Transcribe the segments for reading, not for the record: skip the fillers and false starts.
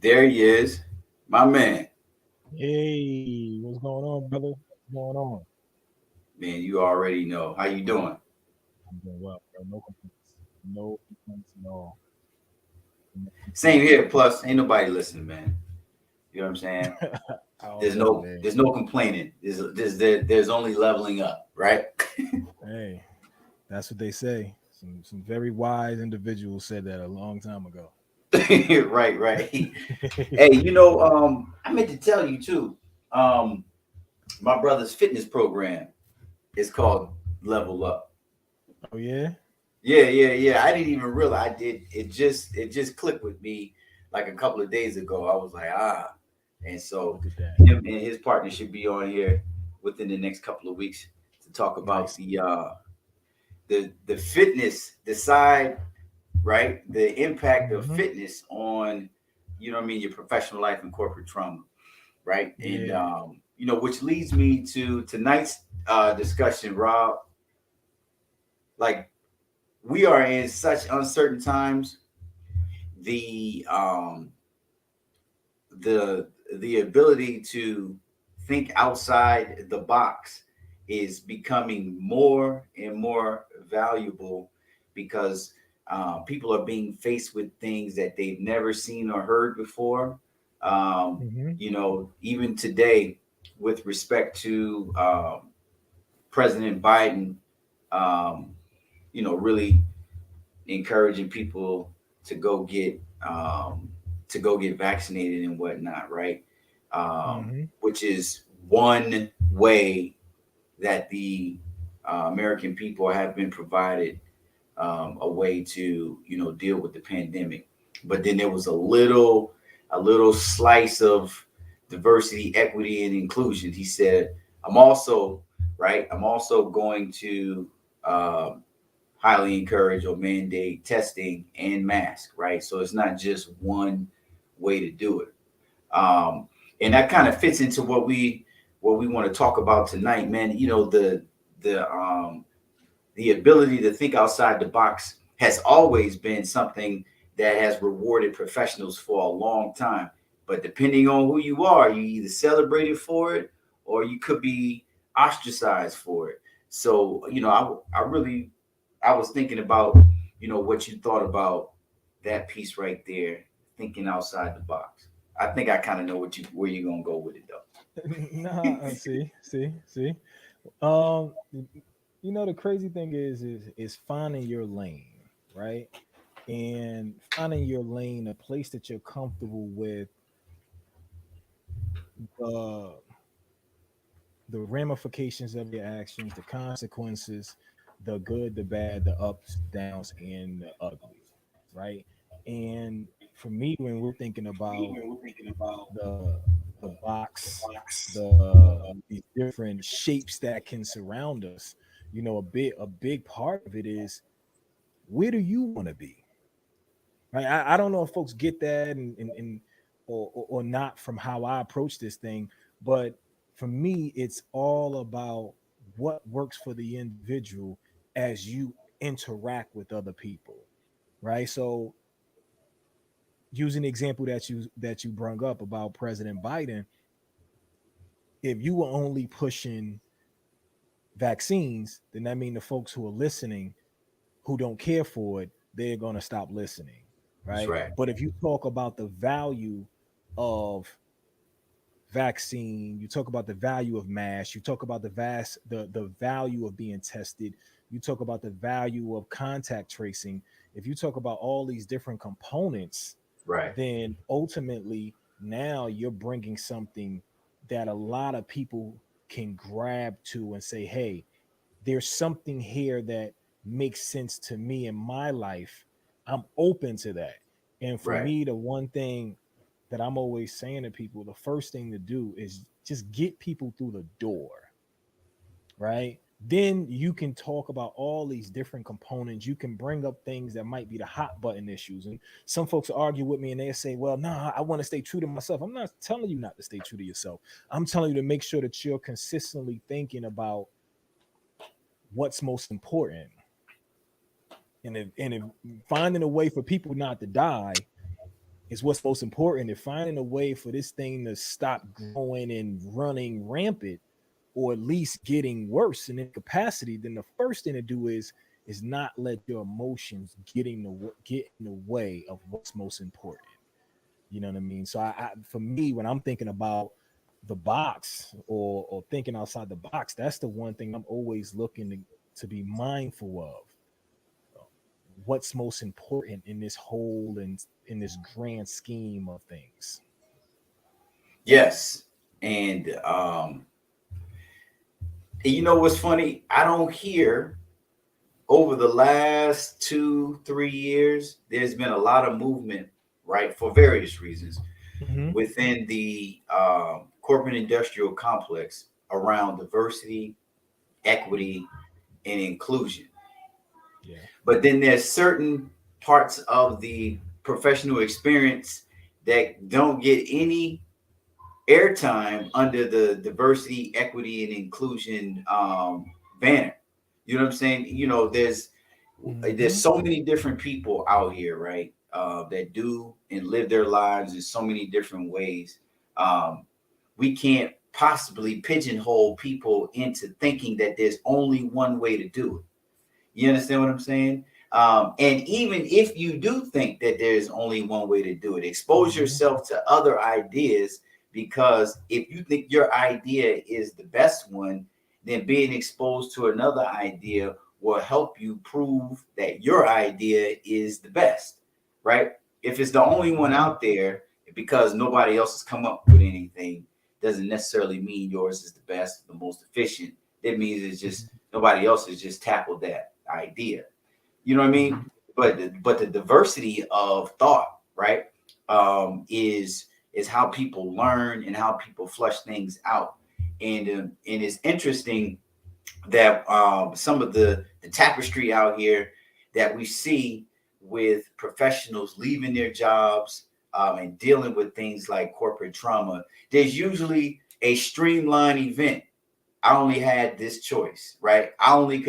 There he is, my man. Hey, what's going on, brother? What's going on? Man, you already know. How you doing? I'm doing well, bro. No complaints. No complaints at all. No Same complaints. here. Plus, ain't nobody listening, man. You know what I'm saying? I There's already, no man. there's no complaining. There's only leveling up, right? Hey. That's what they say. Some very wise individuals said that a long time ago. Right, right. Hey, I meant to tell you too. Um, my brother's fitness program is called Level Up. Oh yeah, Yeah, yeah, yeah. I didn't even realize I did. It just clicked with me like a couple of days ago. I was like, ah, and so look at that. him and his partner should be on here within the next couple of weeks to talk about Nice. the fitness, the side, right, the impact of Hmm. fitness on, what I mean, your professional life and corporate trauma, right, and Yeah. which leads me to tonight's discussion, Rob. Like, we are in such uncertain times. The um the the ability to think outside the box is becoming more and more valuable because people are being faced with things that they've never seen or heard before. Hmm. Even today, with respect to President Biden, um, really encouraging people to go get vaccinated and whatnot, right? Hmm. Which is one way that the American people have been provided a way to deal with the pandemic. But then there was a little slice of diversity, equity, and inclusion. He said, "I'm also right. I'm also going to." Um, highly encourage or mandate testing and mask, right? So it's not just one way to do it. Um, and that kind of fits into what we want to talk about tonight, man. The ability to think outside the box has always been something that has rewarded professionals for a long time. But depending on who you are, you either celebrated for it or you could be ostracized for it. So, I was thinking about, what you thought about that piece right there, thinking outside the box. I think I kind of know where you're gonna go with it though. Nah, see. Um, the crazy thing is finding your lane, right? And finding your lane, a place that you're comfortable with, uh, the ramifications of your actions, the consequences, the good, the bad, the ups, downs, and the ugly, right? And for me, when we're thinking about the box, these different shapes that can surround us, a big part of it is, where do you want to be? Right? I don't know if folks get that and or not from how I approach this thing, but for me, it's all about what works for the individual as you interact with other people, right? So, using the example that you brung up about President Biden, if you were only pushing vaccines, then that means the folks who are listening who don't care for it, they're going to stop listening, That's right? right. But if you talk about the value of vaccine, you talk about the value of mask, you talk about the value of being tested, you talk about the value of contact tracing. If you talk about all these different components, Right. then ultimately now you're bringing something that a lot of people can grab to and say, hey, there's something here that makes sense to me in my life. I'm open to that. And for Right. me, the one thing that I'm always saying to people, the first thing to do is just get people through the door, right? Then you can talk about all these different components. You can bring up things that might be the hot button issues. And some folks argue with me and they say, well, nah, I want to stay true to myself. I'm not telling you not to stay true to yourself. I'm telling you to make sure that you're consistently thinking about what's most important. And if finding a way for people not to die is what's most important, if finding a way for this thing to stop growing and running rampant, or at least getting worse in capacity, then the first thing to do is not let your emotions get in the way of what's most important. You know what I mean? So for me, when I'm thinking about the box or thinking outside the box, that's the one thing I'm always looking to be mindful of what's most important in this whole and in this grand scheme of things. Yes. And you know what's funny? I don't hear over the last 2, 3 years, there's been a lot of movement, right, for various reasons Mm-hmm. within the corporate industrial complex around diversity, equity, and inclusion. Yeah. But then there's certain parts of the professional experience that don't get any airtime under the diversity, equity, and inclusion banner. You know what I'm saying? You know, there's Mm-hmm. so many different people out here, right? That do and live their lives in so many different ways. Um, we can't possibly pigeonhole people into thinking that there's only one way to do it. You understand what I'm saying? And even if you do think that there's only one way to do it, expose Mm-hmm. yourself to other ideas, because if you think your idea is the best one, then being exposed to another idea will help you prove that your idea is the best, right? If it's the only one Mm-hmm. out there, because nobody else has come up with anything, doesn't necessarily mean yours is the best, the most efficient. That means it's just nobody else has just tackled that idea. You know what I mean? Mm-hmm. But the diversity of thought, right, is how people learn and how people flush things out. And it's interesting that some of the tapestry out here that we see with professionals leaving their jobs and dealing with things like corporate trauma, there's usually a streamlined event. I only had this choice, right? I only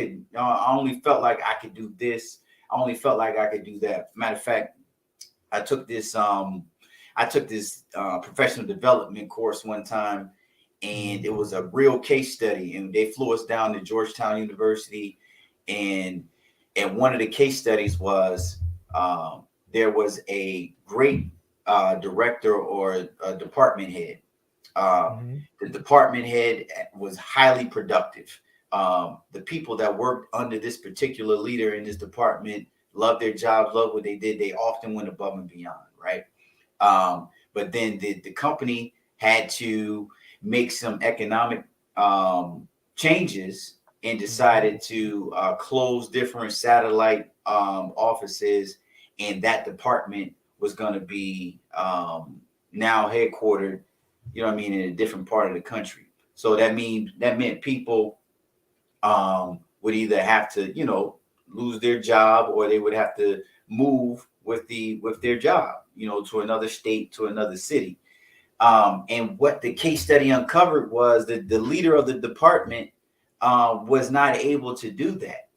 felt like I could do this. I only felt like I could do that. Matter of fact, I took this professional development course one time, and it Mm-hmm. was a real case study. And they flew us down to Georgetown University, and one of the case studies was there was a great director or a department head. uh, Mm-hmm. the department head was highly productive. The people that worked under this particular leader in this department loved their jobs, loved what they did. They often went above and beyond, right? But then the company had to make some economic changes and Mm-hmm. decided to close different satellite offices, and that department was going to be now headquartered, you know what I mean, in a different part of the country. So that meant people would either have to, you know, lose their job, or they would have to move with their job, you know, to another state, to another city. And what the case study uncovered was that the leader of the department was not able to do that.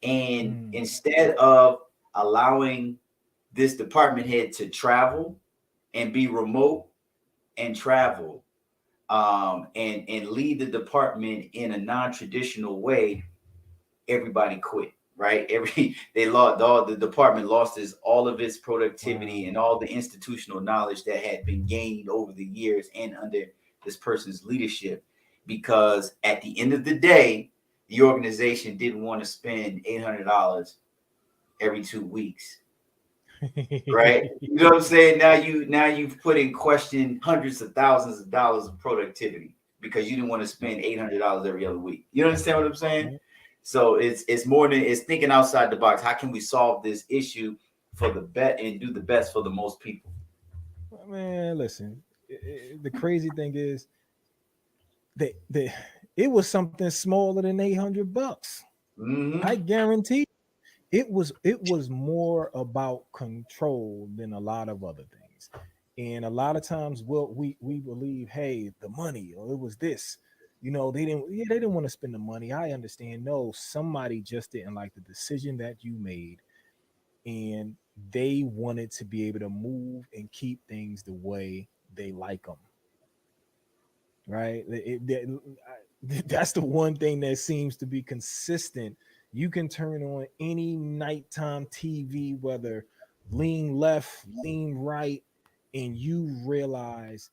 And Mm-hmm. instead of allowing this department head to travel and be remote and travel, and lead the department in a non-traditional way, everybody quit. Right, they lost, all the department lost all of its productivity and Wow. all the institutional knowledge that had been gained over the years and under this person's leadership, because at the end of the day, the organization didn't want to spend $800 every 2 weeks. Right, you know what I'm saying? Now you've put in question hundreds of thousands of dollars of productivity because you didn't want to Yep. spend $800 every other week. You understand what I'm saying? Yep. So it's more than, it's thinking outside the box. How can we solve this issue for the bet and do the best for the most people? Man, listen. The crazy thing is that it was something smaller than $800. I Hmm. guarantee it was more about control than a lot of other things. And a lot of times we believe, hey, the money, or it was this. They didn't want to spend the money. I understand. No, somebody just didn't like the decision that you made, and they wanted to be able to move and keep things the way they like them. Right? That's the one thing that seems to be consistent. You can turn on any nighttime TV, whether lean left, lean right, and you realize,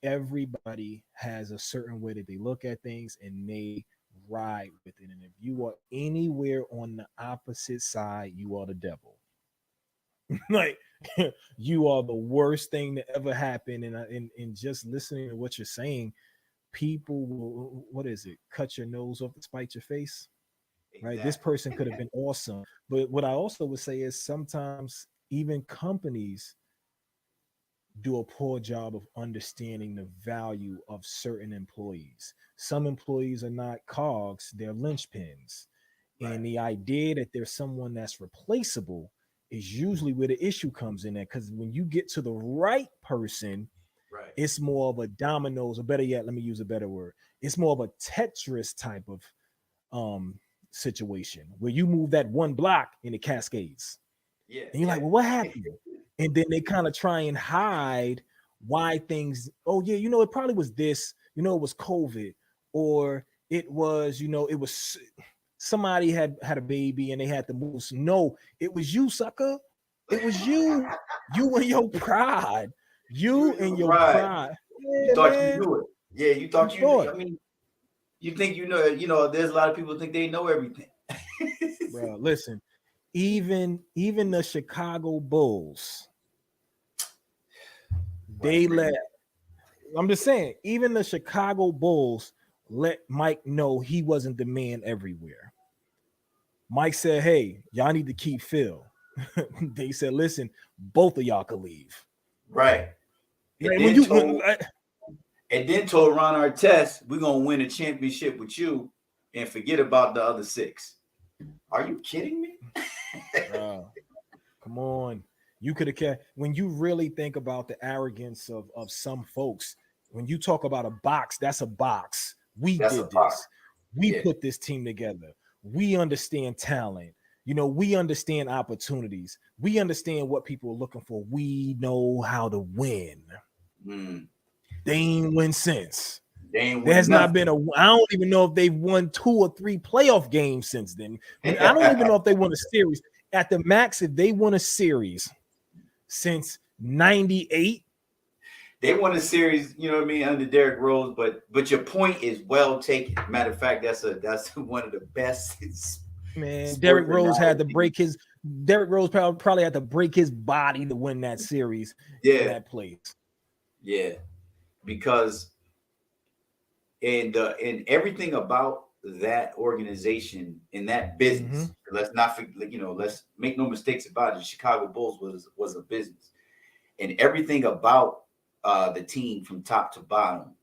everybody has a certain way that they look at things, and they ride with it. And if you are anywhere on the opposite side, you are the devil. Like you are the worst thing that ever happened. And just listening to what you're saying, people will, what is it? Cut your nose off to spite your face. Right? This Exactly. person could have been awesome. But what I also would say is sometimes even companies do a poor job of understanding the value of certain employees. Some employees are not cogs, they're linchpins. Right. And the idea that there's someone that's replaceable is usually where the issue comes in at. Because when you get to the right person, Right. it's more of a dominoes, or better yet, let me use a better word. It's more of a Tetris type of um situation where you move that one block and it cascades. Yeah. And you're like, Yeah. well, what happened? And then they kind of try and hide why things, oh yeah, it probably was this, it was COVID, or it was, it was somebody had a baby and they had to move. So, no, it was you, sucker. It was you. You and your pride. You You and and your your pride. pride. You Yeah, thought you man. knew it. Yeah, you You thought you. thought, I mean, you think you know. You know, there's a lot of people think they know everything. bro. Listen, even the Chicago Bulls, Right. they let I'm just saying, even the Chicago Bulls let Mike know he wasn't the man everywhere. Mike said, hey, y'all need to keep Phil. They said, listen, both of y'all could leave. Right. And Right? When then you told and then told Ron Artest, we're gonna win a championship with you and forget about the other six. Are you kidding me? bro, come on. You could have kept when you really think about the arrogance of some folks, when you talk about a box, that's a box. We That's a did part. this. We Yeah. put this team together. We understand talent. We understand opportunities. We understand what people are looking for. We know how to win. Mm. They ain't win since. They ain't There win has not been nothing. a. I don't even know if they've won 2 or 3 playoff games since then. I don't even know if they won a series. At the max, if they won a series since '98. They won a series, you know what I mean, under Derrick Rose, but your point is well taken. Matter of fact, that's one of the best Man, sports analogies. Derrick Rose probably had to break his body to win that series in Yeah, that place. yeah. Because and everything about that organization in that Mm-hmm. business. Let's not let's make no mistakes about it. The Chicago Bulls was a business, and everything about the team from top to bottom.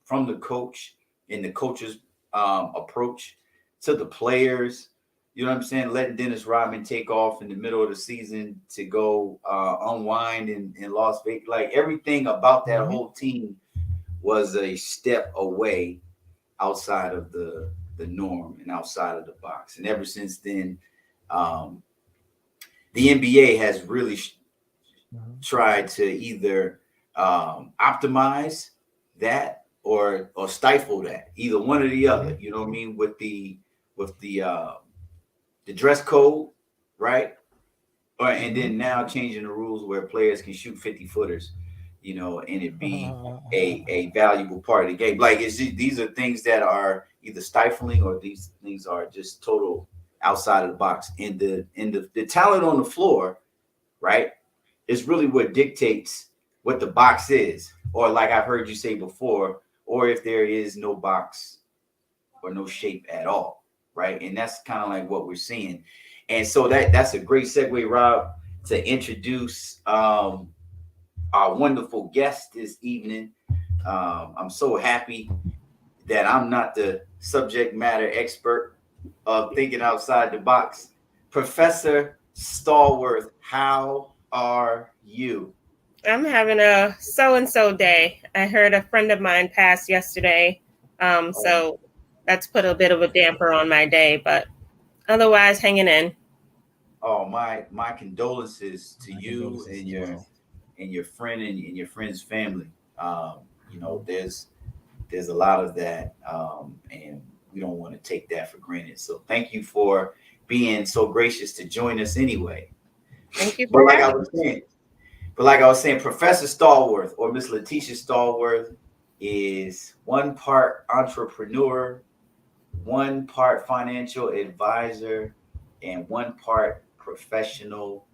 From the coach and the coach's approach to the players. You know what I'm saying? Letting Dennis Rodman take off in the middle of the season to go unwind in Las Vegas. Like everything about that Mm-hmm. whole team was a step away outside of the norm and outside of the box. And ever since then, um, the NBA has really Mm-hmm. tried to either optimize that or stifle that, either one or the other. Mm-hmm. You know what I mean? With the dress code, right? And Mm-hmm. then now changing the rules where players can shoot 50 footers, and it be a valuable part of the game. Like these are things that are either stifling or these things are just total outside of the box. And the talent on the floor, right, is really what dictates what the box is, or like I've heard you say before, or if there is no box or no shape at all, right? And that's kind of like what we're seeing. And so that's a great segue, Rob, to introduce our wonderful guest this evening. I'm so happy that I'm not the subject matter expert of thinking outside the box. Professor Stallworth, how are you? I'm having a so and so day. I heard a friend of mine passed yesterday. Oh, So that's put a bit of a damper on my day, but otherwise hanging in. oh, my condolences to My you condolences as well. and your friend and your friend's family. Mm-hmm. There's a lot of that, and we don't want to take that for granted. So thank you for being so gracious to join us anyway. Thank you But for like I having was saying, Professor Stallworth or Miss Leticia Stallworth is one part entrepreneur, one part financial advisor and one part professional.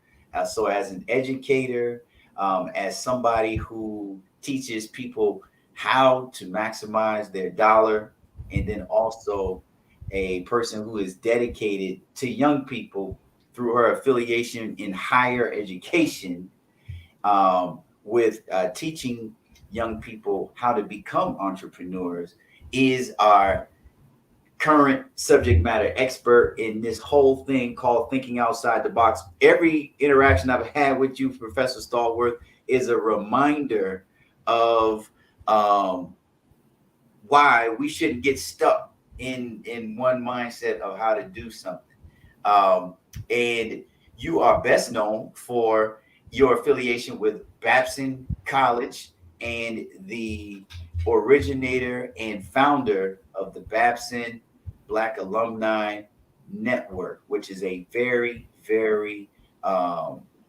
So, as an educator, as somebody who teaches people how to maximize their dollar, and then also a person who is dedicated to young people through her affiliation in higher education, with teaching young people how to become entrepreneurs, is our current subject matter expert in this whole thing called thinking outside the box. Every interaction I've had with you, Professor Stallworth, is a reminder of why we shouldn't get stuck in one mindset of how to do something. And you are best known for your affiliation with Babson College and the originator and founder of the Babson Black Alumni Network, which is a very, very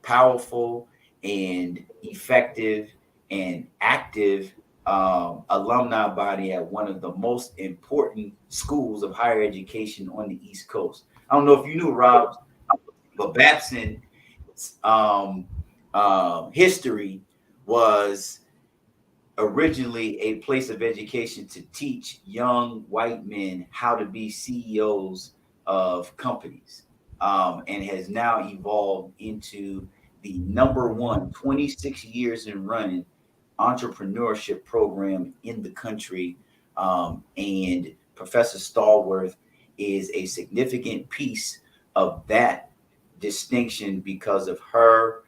powerful and effective and active alumni body at one of the most important schools of higher education on the East Coast. I don't know if you knew, Rob, but Babson history was originally a place of education to teach young white men how to be CEOs of companies, and has now evolved into the number one 26 years in running entrepreneurship program in the country. And Professor Stallworth is a significant piece of that distinction because of her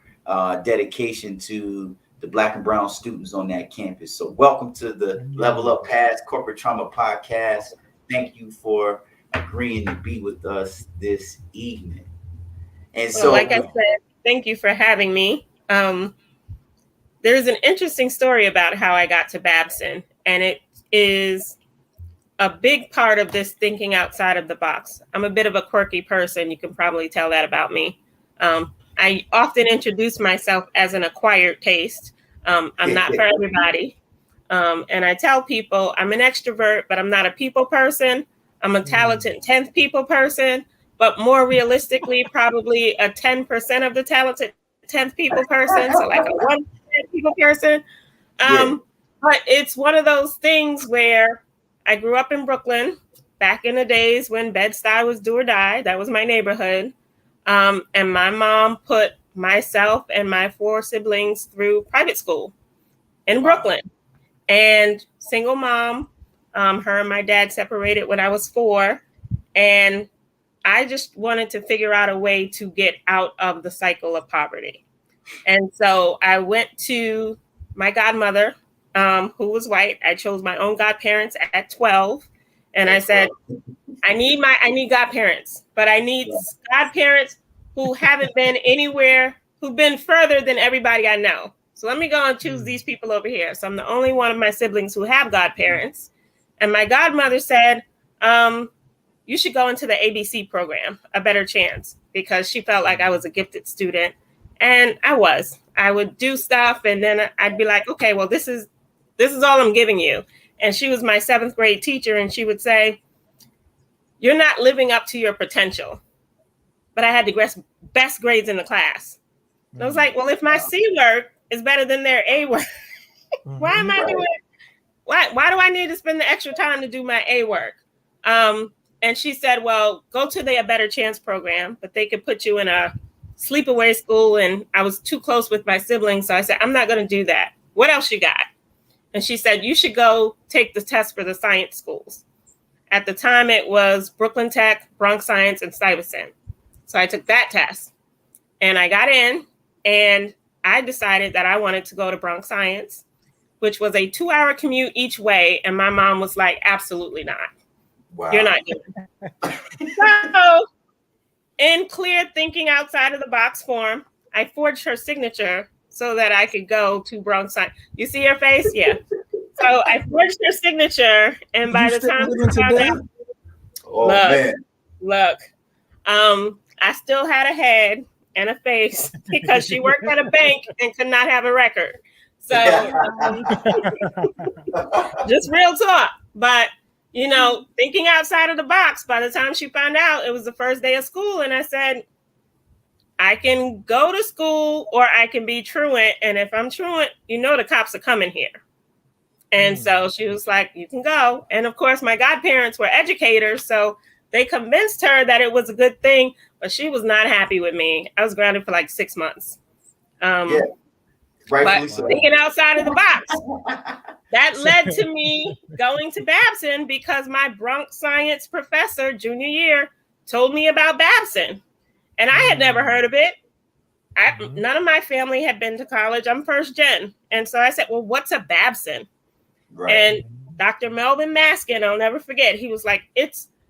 dedication to the Black and brown students on that campus. So welcome to the Level Up Past Corporate Trauma Podcast. Thank you for agreeing to be with us this evening. And so, like I said, thank you for having me. There's an interesting story about how I got to Babson, and it is a big part of this thinking outside of the box. I'm a bit of a quirky person. You can probably tell that about me. I often introduce myself as an acquired taste. I'm not for everybody. And I tell people I'm an extrovert, but I'm not a people person. I'm a talented 10th people person, but more realistically, probably a 10% of the talented 10th people person. So like a 1% people person. But it's one of those things where I grew up in Brooklyn back in the days when Bed-Stuy was do or die. That was my neighborhood. And my mom put myself and my 4 siblings through private school in Brooklyn. And single mom, her and my dad separated when I was 4. And I just wanted to figure out a way to get out of the cycle of poverty. And so I went to my godmother, who was white. I chose my own godparents at 12. And I said, I need godparents, but I need godparents who haven't been anywhere, who've been further than everybody I know. So let me go and choose these people over here. So I'm the only one of my siblings who have godparents. And my godmother said, you should go into the ABC program, A Better Chance, because she felt like I was a gifted student. And I would do stuff. And then I'd be like, okay, well, this is all I'm giving you. And she was my 7th grade teacher. And she would say, you're not living up to your potential. But I had the best grades in the class. And I was like, well, if my C work is better than their A work, why am I doing it? Why do I need to spend the extra time to do my A work? And she said, well, go to the A Better Chance program, but they could put you in a sleepaway school. And I was too close with my siblings. So I said, I'm not going to do that. What else you got? And she said, you should go take the test for the science schools. At the time, it was Brooklyn Tech, Bronx Science, and Stuyvesant. So I took that test and I got in, and I decided that I wanted to go to Bronx Science, which was a 2-hour commute each way. And my mom was like, absolutely not. Wow. You're not doing it. So in clear thinking outside of the box form, I forged her signature so that I could go to Bronx Science. You see her face? Yeah. So I forged her signature, and by the time I look, I still had a head and a face because she worked at a bank and could not have a record. So just real talk. But thinking outside of the box. By the time she found out, it was the first day of school. And I said, I can go to school or I can be truant. And if I'm truant, the cops are coming here. And so she was like, you can go. And of course, my godparents were educators. So they convinced her that it was a good thing. But she was not happy with me. I was grounded for like 6 months. Yeah, rightfully so. Thinking outside of the box. That led to me going to Babson because my Bronx science professor junior year told me about Babson. And I had never heard of it. None of my family had been to college. I'm first gen. And so I said, well, what's a Babson? Right. And Dr. Melvin Maskin, I'll never forget, he was like,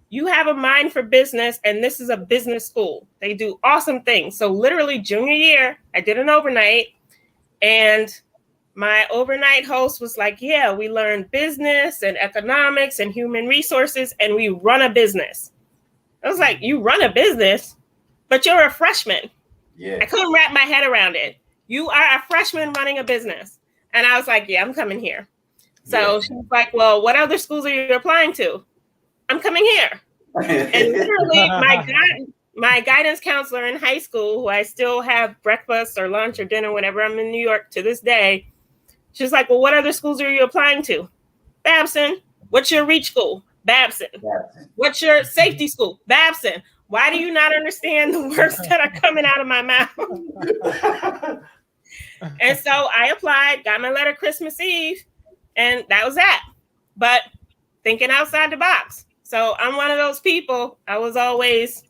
you have a mind for business, and this is a business school. They do awesome things. So literally junior year, I did an overnight, and my overnight host was like, yeah, we learn business and economics and human resources, and we run a business. I was like, you run a business, but you're a freshman. Yeah. I couldn't wrap my head around it. You are a freshman running a business. And I was like, yeah, I'm coming here. So she was like, well, what other schools are you applying to? I'm coming here. And literally my guidance counselor in high school, who I still have breakfast or lunch or dinner whenever I'm in New York to this day, she's like, well, what other schools are you applying to? Babson. What's your reach school? Babson. What's your safety school? Babson. Why do you not understand the words that are coming out of my mouth? And so I applied, got my letter Christmas Eve, and that was that. But thinking outside the box. So I'm one of those people. I was always,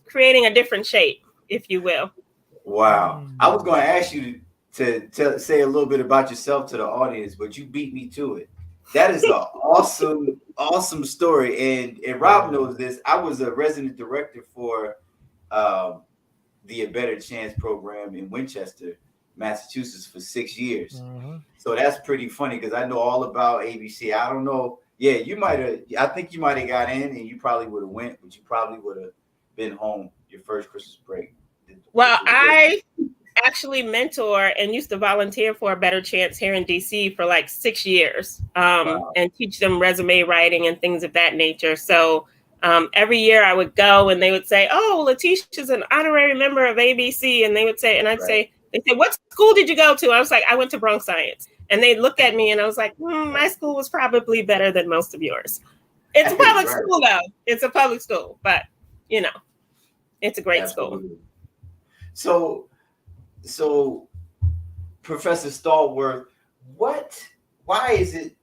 creating a different shape, if you will. Wow. I was going to ask you to say a little bit about yourself to the audience, but you beat me to it. That is an awesome story. And Rob knows this. I was a resident director for the A Better Chance program in Winchester, Massachusetts for 6 years. So that's pretty funny because I know all about ABC. I don't know. Yeah, I think you might have got in and you probably would have went, but you probably would have been home your first Christmas break. Well, I actually mentor and used to volunteer for A Better Chance here in DC for like 6 years and teach them resume writing and things of that nature. So every year I would go and they would say, oh, Leticia's an honorary member of ABC. And they would say, and I'd say, they said, what school did you go to? I was like, I went to Bronx Science. And they'd look at me and I was like, my school was probably better than most of yours. It's a public school though. It's a public school, but it's a great school. So Professor Stallworth, why is it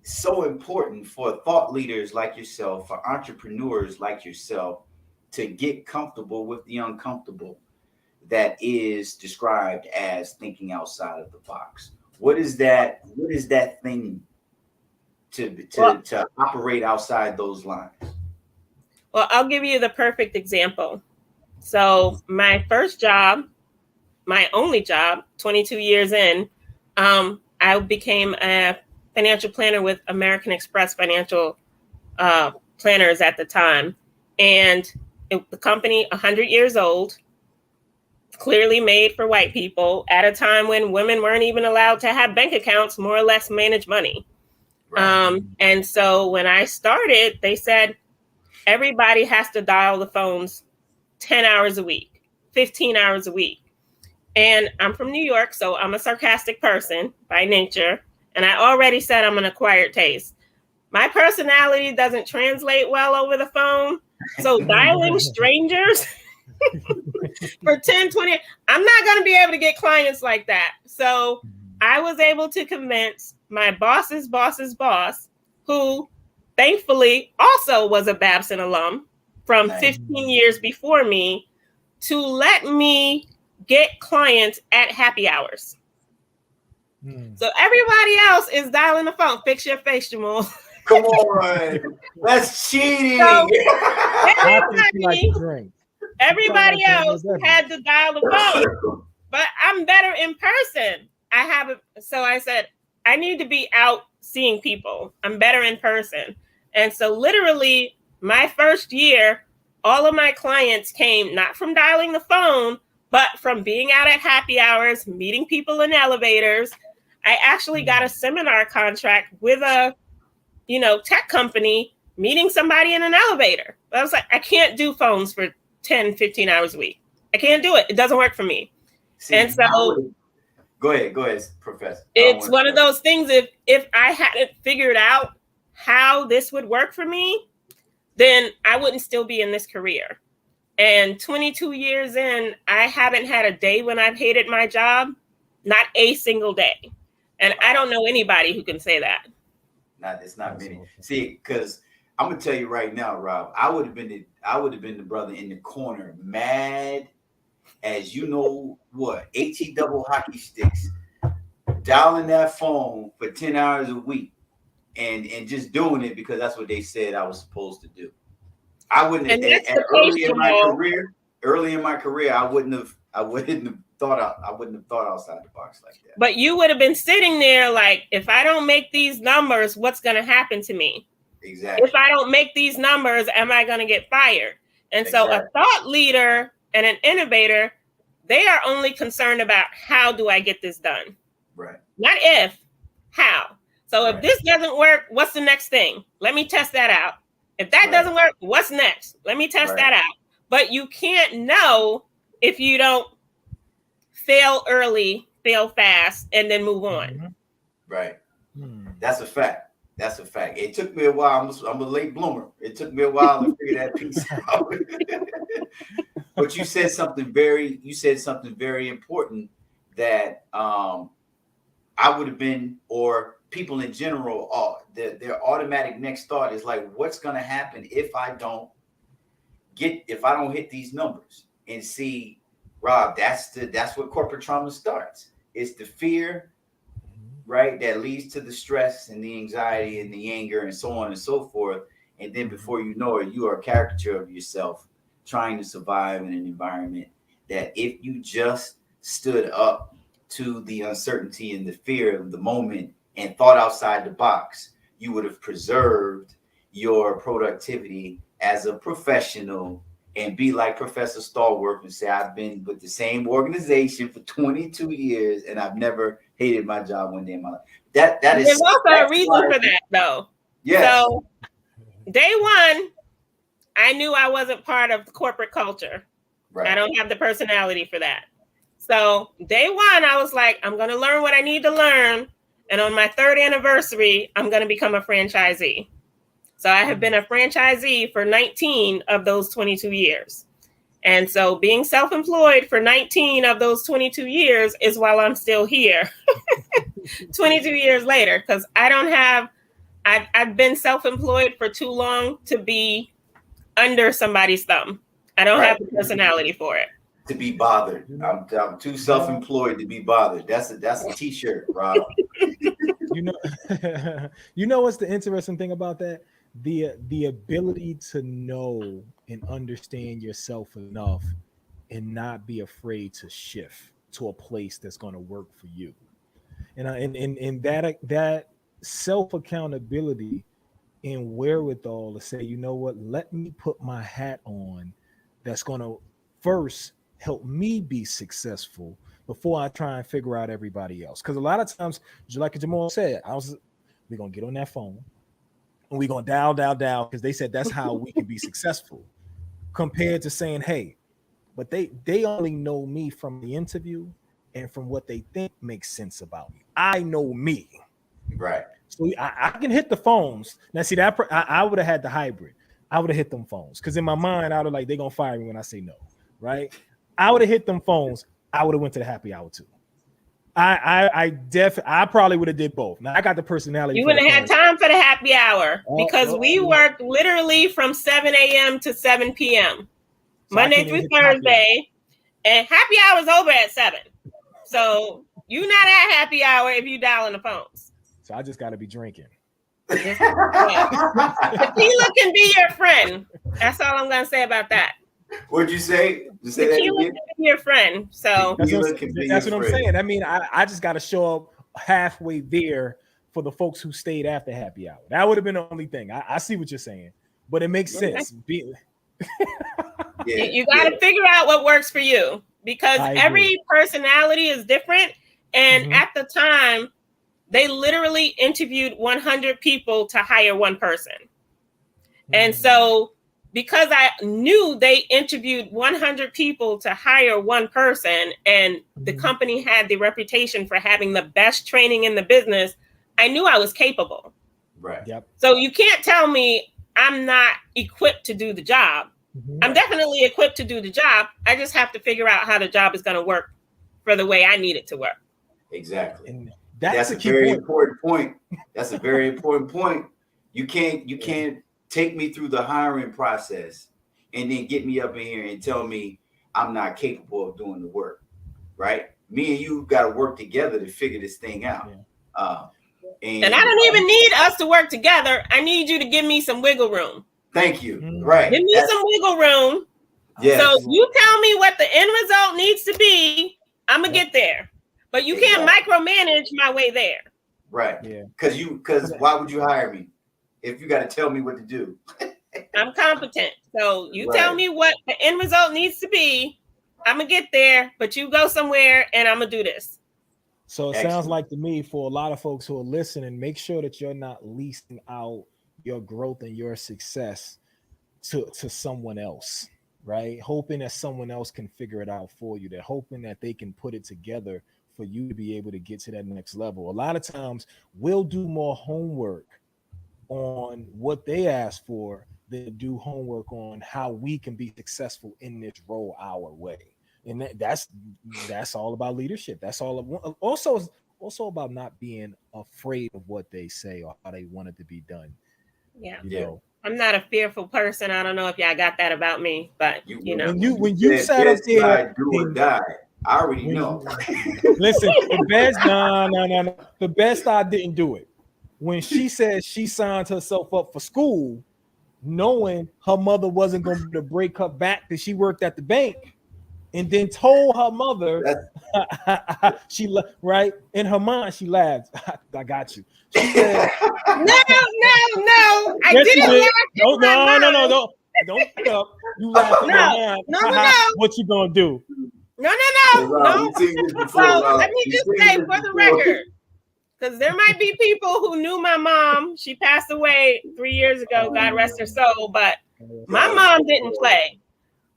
so important for thought leaders like yourself, for entrepreneurs like yourself, to get comfortable with the uncomfortable that is described as thinking outside of the box? What is that thing to operate outside those lines? Well, I'll give you the perfect example. So my first job, my only job, 22 years in, I became a financial planner with American Express Financial Planners at the time. And the company, 100 years old, clearly made for white people at a time when women weren't even allowed to have bank accounts, more or less manage money. Right. And so when I started, they said, everybody has to dial the phones 10 hours a week, 15 hours a week. And I'm from New York, so I'm a sarcastic person by nature. And I already said I'm an acquired taste. My personality doesn't translate well over the phone. So dialing strangers for 10, 20, I'm not going to be able to get clients like that. So I was able to convince my boss's boss's boss, who thankfully also was a Babson alum from 15 years before me, to let me get clients at happy hours. So everybody else is dialing the phone. Fix your face, Jamoul. Come on. That's cheating. So everybody else had to dial the phone. But I'm better in person. So I said, I need to be out seeing people. I'm better in person. And so literally my first year, all of my clients came not from dialing the phone, but from being out at happy hours, meeting people in elevators. I actually got a seminar contract with a tech company meeting somebody in an elevator. But I was like, I can't do phones for 10, 15 hours a week. I can't do it. It doesn't work for me. See, and so go ahead, Professor. It's one of those things. If I hadn't figured out how this would work for me, then I wouldn't still be in this career. And 22 years in, I haven't had a day when I've hated my job, not a single day. And I don't know anybody who can say that. It's not many. See, because I'm gonna tell you right now, Rob, I would have been the brother in the corner, mad as you know what, HE double hockey sticks, dialing that phone for 10 hours a week and just doing it because that's what they said I was supposed to do. I wouldn't have, early in my career, I wouldn't have thought outside the box like that. But you would have been sitting there like, if I don't make these numbers, what's going to happen to me? Exactly. If I don't make these numbers, am I going to get fired? And so a thought leader and an innovator, they are only concerned about how do I get this done? Right. Not if, how. So if this doesn't work, what's the next thing? Let me test that out. If that doesn't work, what's next? Let me test that out. But you can't know if you don't fail early, fail fast, and then move on. Right. That's a fact. That's a fact. It took me a while. I'm a late bloomer. It took me a while to figure that piece out. But you said something very important that I would have been, or people in general, their automatic next thought is like, what's going to happen if I don't hit these numbers? And see, Rob, that's what corporate trauma starts. It's the fear, right, that leads to the stress and the anxiety and the anger and so on and so forth. And then before you know it, you are a caricature of yourself trying to survive in an environment that if you just stood up to the uncertainty and the fear of the moment and thought outside the box, you would have preserved your productivity as a professional and be like Professor Stallworth and say, I've been with the same organization for 22 years and I've never hated my job one day in my life. There's also a reason for that, though. Yes. So day one, I knew I wasn't part of the corporate culture. Right. I don't have the personality for that. So day one, I was like, I'm going to learn what I need to learn. And on my 3rd anniversary, I'm going to become a franchisee. So I have been a franchisee for 19 of those 22 years. And so being self-employed for 19 of those 22 years is while I'm still here 22 years later, because I've been self-employed for too long to be under somebody's thumb. I don't have the personality for it. To be bothered. I'm too self-employed to be bothered. That's a t-shirt, Rob. You know what's the interesting thing about that? The ability to know and understand yourself enough and not be afraid to shift to a place that's going to work for you. And that self-accountability and wherewithal to say, you know what, let me put my hat on that's going to first help me be successful before I try and figure out everybody else. Because a lot of times, just like Jamal said, we're going to get on that phone and we're going to dial, because they said that's how we can be successful, compared to saying, hey, but they only know me from the interview and from what they think makes sense about me. I know me. Right. So I can hit the phones. Now, see, that I would have had the hybrid. I would have hit them phones because in my mind, I would have like, they're going to fire me when I say no, right? I would have hit them phones. I would have went to the happy hour too. I probably would have did both. Now I got the personality. You wouldn't have had time for the happy hour because we worked literally from 7 a.m. to 7 p.m. So Monday through Thursday, and happy hour is over at 7. So you're not at happy hour if you dial in the phones. So I just got to be drinking. Tequila can be your friend. That's all I'm going to say about that. What'd you say? Tequila can be your friend. So that's what I'm saying. I mean, I just got to show up halfway there for the folks who stayed after happy hour. That would have been the only thing. I see what you're saying, but it makes sense. You got to figure out what works for you, because every personality is different. And at the time, they literally interviewed 100 people to hire one person. And so because I knew they interviewed 100 people to hire one person, and the company had the reputation for having the best training in the business, I knew I was capable. Right. Yep. So you can't tell me I'm not equipped to do the job. I'm definitely equipped to do the job. I just have to figure out how the job is going to work for the way I need it to work. Exactly. And that's a very important point. That's a very important point. You can't take me through the hiring process and then get me up in here and tell me I'm not capable of doing the work, right? Me and you got to work together to figure this thing out. And I don't even need us to work together. I need you to give me some wiggle room. Thank you. Right. Give me some wiggle room. Yes. So you tell me what the end result needs to be. I'm going to get there. But you can't micromanage my way there. Right. Yeah. Because why would you hire me if you got to tell me what to do? I'm competent. So you tell me what the end result needs to be. I'm going to get there, but you go somewhere and I'm going to do this. So it sounds like to me, for a lot of folks who are listening, make sure that you're not leasing out your growth and your success to someone else, right? Hoping that someone else can figure it out for you. They're hoping that they can put it together for you to be able to get to that next level. A lot of times we'll do more homework on what they ask for than do homework on how we can be successful in this role our way. And that's all about leadership. That's all. Also about not being afraid of what they say or how they want it to be done. Yeah. You know, I'm not a fearful person. I don't know if y'all got that about me, but you know, when you sat up there, do or die. I already know. Listen, the best, no. The best I didn't do it. When she said she signed herself up for school, knowing her mother wasn't going to be able to break her back because she worked at the bank, and then told her mother, she right in her mind, she laughed. I got you. She said, no. I didn't laugh. No. Don't pick up. You laugh in your mind. No. What you gonna do? No. Well, let me just say for the record, because there might be people who knew my mom. She passed away 3 years ago. God rest her soul. But my mom didn't play.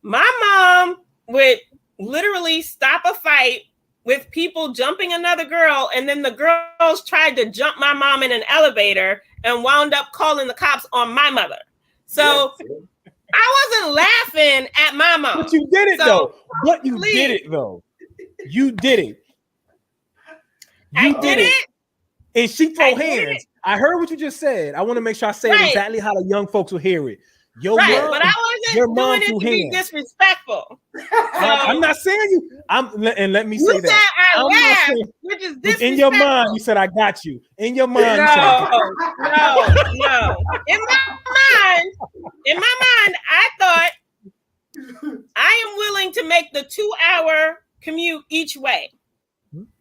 My mom would literally stop a fight with people jumping another girl, and then the girls tried to jump my mom in an elevator and wound up calling the cops on my mother. So I wasn't laughing at my mom. But you did it though. You did it. I did it. And she throw hands. I heard what you just said. I want to make sure I say it exactly how the young folks will hear it. But I wasn't doing it to be disrespectful. I'm not saying you. And let me say you that. Said I laughed, which is disrespectful. In your mind, you said I got you. In your mind, you said no. In my mind, I thought I am willing to make the 2-hour commute each way.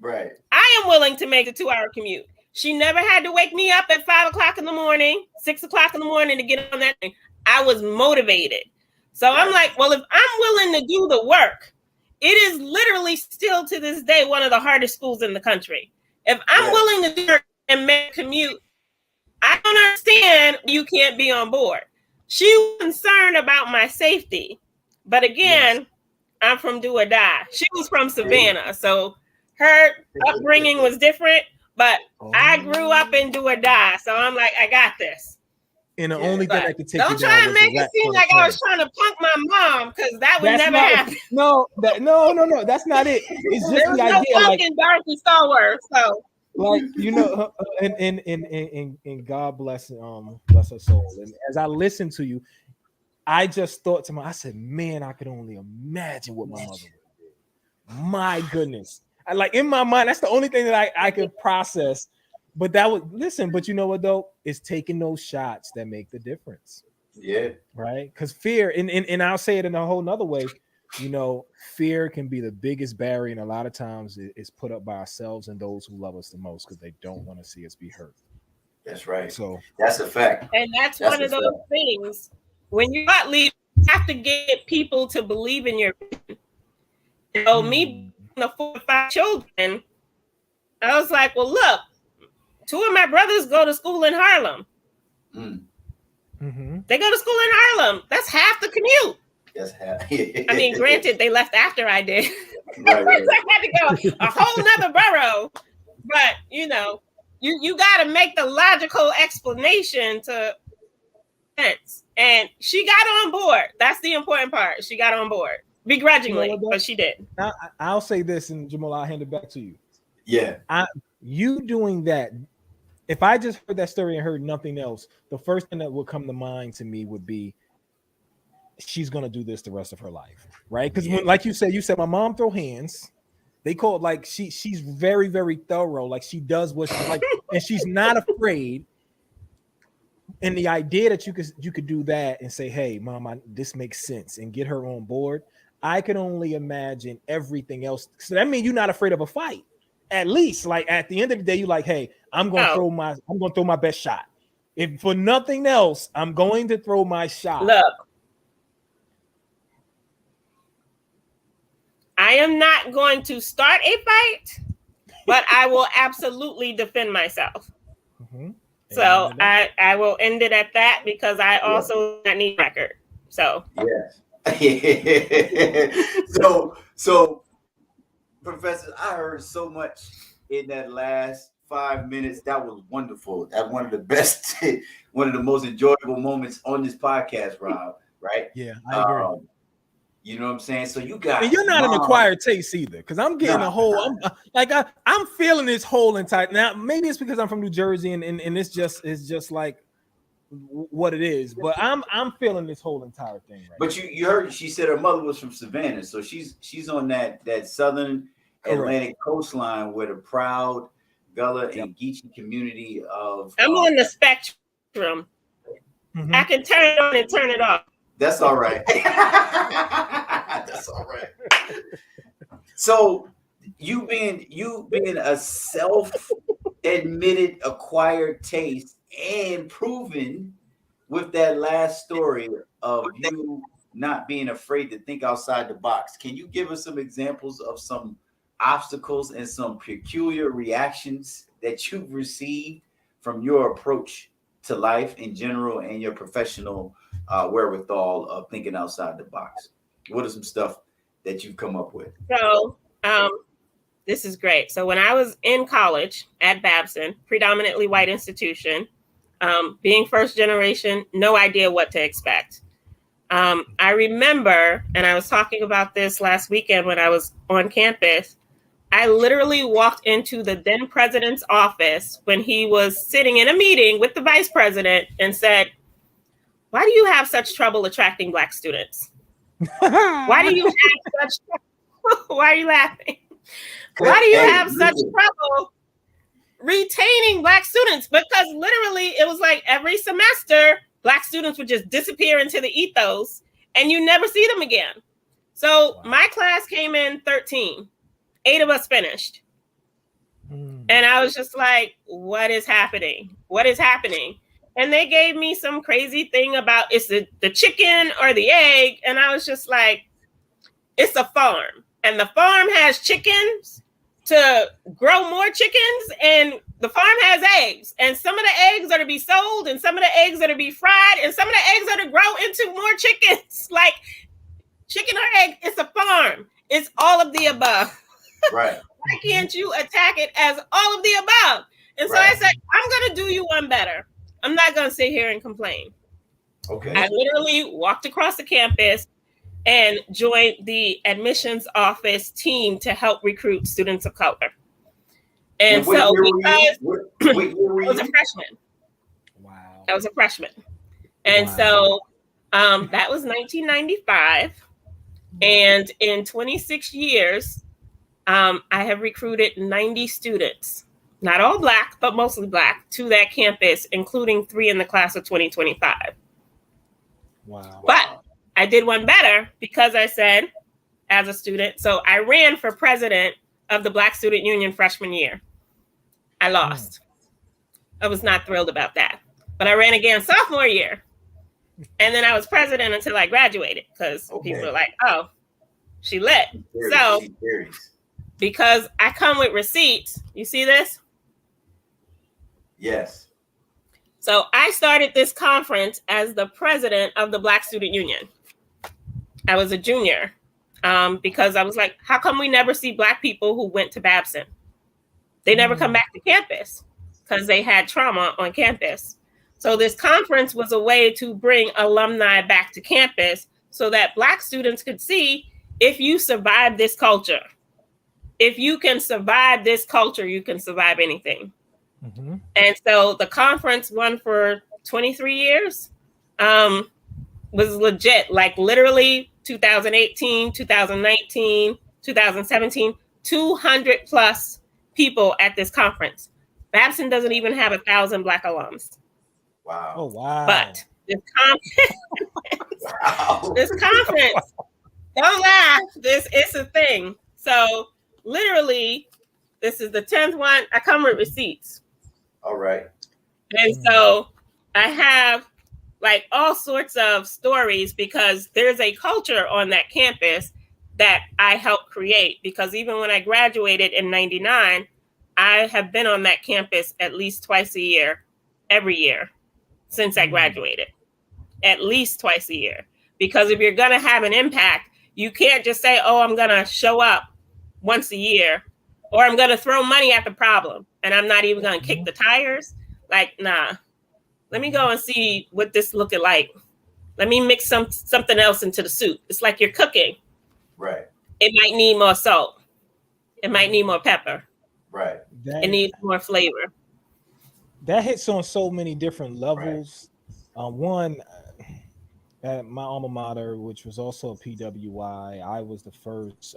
Right. I am willing to make the 2-hour commute. She never had to wake me up at 5 o'clock in the morning, 6 o'clock in the morning to get on that thing. I was motivated. So I'm like, well, if I'm willing to do the work, it is literally still to this day one of the hardest schools in the country. If I'm willing to do it and make a commute, I don't understand you can't be on board. She was concerned about my safety. But again, I'm from do or die. She was from Savannah. So her upbringing was different, but I grew up in do or die. So I'm like, I got this. And the only thing I could take don't try and make it seem like I was trying to punk my mom, because that would never happen. No, that's not it. It's just the idea, like Leticia Stallworth. So, like, you know, and God bless her soul. And as I listened to you, I just thought to myself, I said, man, I could only imagine what my mother would do. My goodness, like in my mind, that's the only thing that I could process. But but you know what though? It's taking those shots that make the difference. Yeah. Right? Because fear, and I'll say it in a whole nother way, you know, fear can be the biggest barrier, and a lot of times it's put up by ourselves and those who love us the most because they don't want to see us be hurt. That's right. So that's a fact. And that's one of those things. When you're not leading, you have to get people to believe in your vision. So me, the 4 or 5 children, I was like, well, look, Two of my brothers go to school in Harlem. Mm-hmm. They go to school in Harlem. That's half the commute. That's half. I mean, granted, they left after I did. Right. I had to go a whole nother borough. But, you got to make the logical explanation to sense. And she got on board. That's the important part. She got on board. Begrudgingly, but she did. I'll say this, and Jamal, I'll hand it back to you. Yeah. You doing that, if I just heard that story and heard nothing else, the first thing that would come to mind to me would be she's gonna do this the rest of her life, right? Because like you said, my mom throw hands. They call it like she's very, very thorough. Like she does what she like, and she's not afraid. And the idea that you could do that and say, "Hey, mom, this makes sense," and get her on board. I can only imagine everything else. So that means you're not afraid of a fight. At least, like at the end of the day, you're like, "Hey, I'm gonna throw my best shot. If for nothing else, I'm going to throw my shot." Look, I am not going to start a fight, but I will absolutely defend myself. Mm-hmm. So I will end it at that because I also need record. So yes. so Professor, I heard so much in that last 5 minutes. That was wonderful. That's one of the best, one of the most enjoyable moments on this podcast, Rob. Right? Yeah, I agree. You know what I'm saying? So you got, and you're not an acquired taste either, because I'm getting a whole. I'm feeling this whole entire. Now maybe it's because I'm from New Jersey and it's just like what it is, but I'm feeling this whole entire thing. Right but you heard she said her mother was from Savannah, so she's on that southern Atlantic coastline where the proud Gullah and Geechee community of. I'm on the spectrum. Mm-hmm. I can turn it on and turn it off. That's all right. That's all right. So you being a self-admitted acquired taste and proven with that last story of you not being afraid to think outside the box. Can you give us some examples of some obstacles and some peculiar reactions that you've received from your approach to life in general and your professional wherewithal of thinking outside the box? What are some stuff that you've come up with? So this is great. So when I was in college at Babson, predominantly white institution, being first generation, no idea what to expect. I remember, and I was talking about this last weekend when I was on campus, I literally walked into the then president's office when he was sitting in a meeting with the vice president and said, "Why do you have such trouble attracting Black students? Why do you have such trouble?" Why are you laughing? Why do you have such trouble retaining Black students? Because literally it was like every semester, Black students would just disappear into the ethos and you never see them again. So my class came in 13. 8 of us finished. And I was just like, what is happening? What is happening? And they gave me some crazy thing about it's the chicken or the egg. And I was just like, it's a farm. And the farm has chickens to grow more chickens. And the farm has eggs. And some of the eggs are to be sold. And some of the eggs are to be fried. And some of the eggs are to grow into more chickens. Like chicken or egg, it's a farm. It's all of the above. Right. Why can't you attack it as all of the above? And so I said, I'm going to do you one better. I'm not going to sit here and complain. Okay. I literally walked across the campus and joined the admissions office team to help recruit students of color. And so because I was a freshman. Wow. I was a freshman. And so that was 1995. And in 26 years, I have recruited 90 students, not all Black, but mostly Black, to that campus, including 3 in the class of 2025. Wow. But I did one better because I said, as a student, so I ran for president of the Black Student Union freshman year. I lost. I was not thrilled about that. But I ran again sophomore year. And then I was president until I graduated because people were like, oh, she lit. So because I come with receipts, you see this? Yes. So I started this conference as the president of the Black Student Union. I was a junior because I was like, how come we never see Black people who went to Babson? They never come back to campus because they had trauma on campus. So this conference was a way to bring alumni back to campus so that Black students could see, if you survive this culture, if you can survive this culture, you can survive anything. Mm-hmm. And so the conference won for 23 years. Was legit, like literally 2018, 2019, 2017, 200 plus people at this conference. Babson doesn't even have 1,000 Black alums. Wow. Oh, wow. But this conference, don't laugh, it's a thing. So literally, this is the 10th one. I come with receipts. All right. And so I have like all sorts of stories because there's a culture on that campus that I helped create, because even when I graduated in 99, I have been on that campus at least twice a year, every year since I graduated, at least twice a year. Because if you're going to have an impact, you can't just say, oh, I'm going to show up once a year, or I'm going to throw money at the problem and I'm not even going to kick the tires. Like, nah. Let me go and see what this looking like. Let me mix something else into the soup. It's like you're cooking. Right. It might need more salt. It might need more pepper. Right. It needs more flavor. That hits on so many different levels. Right. One, at my alma mater, which was also a PWI, I was the first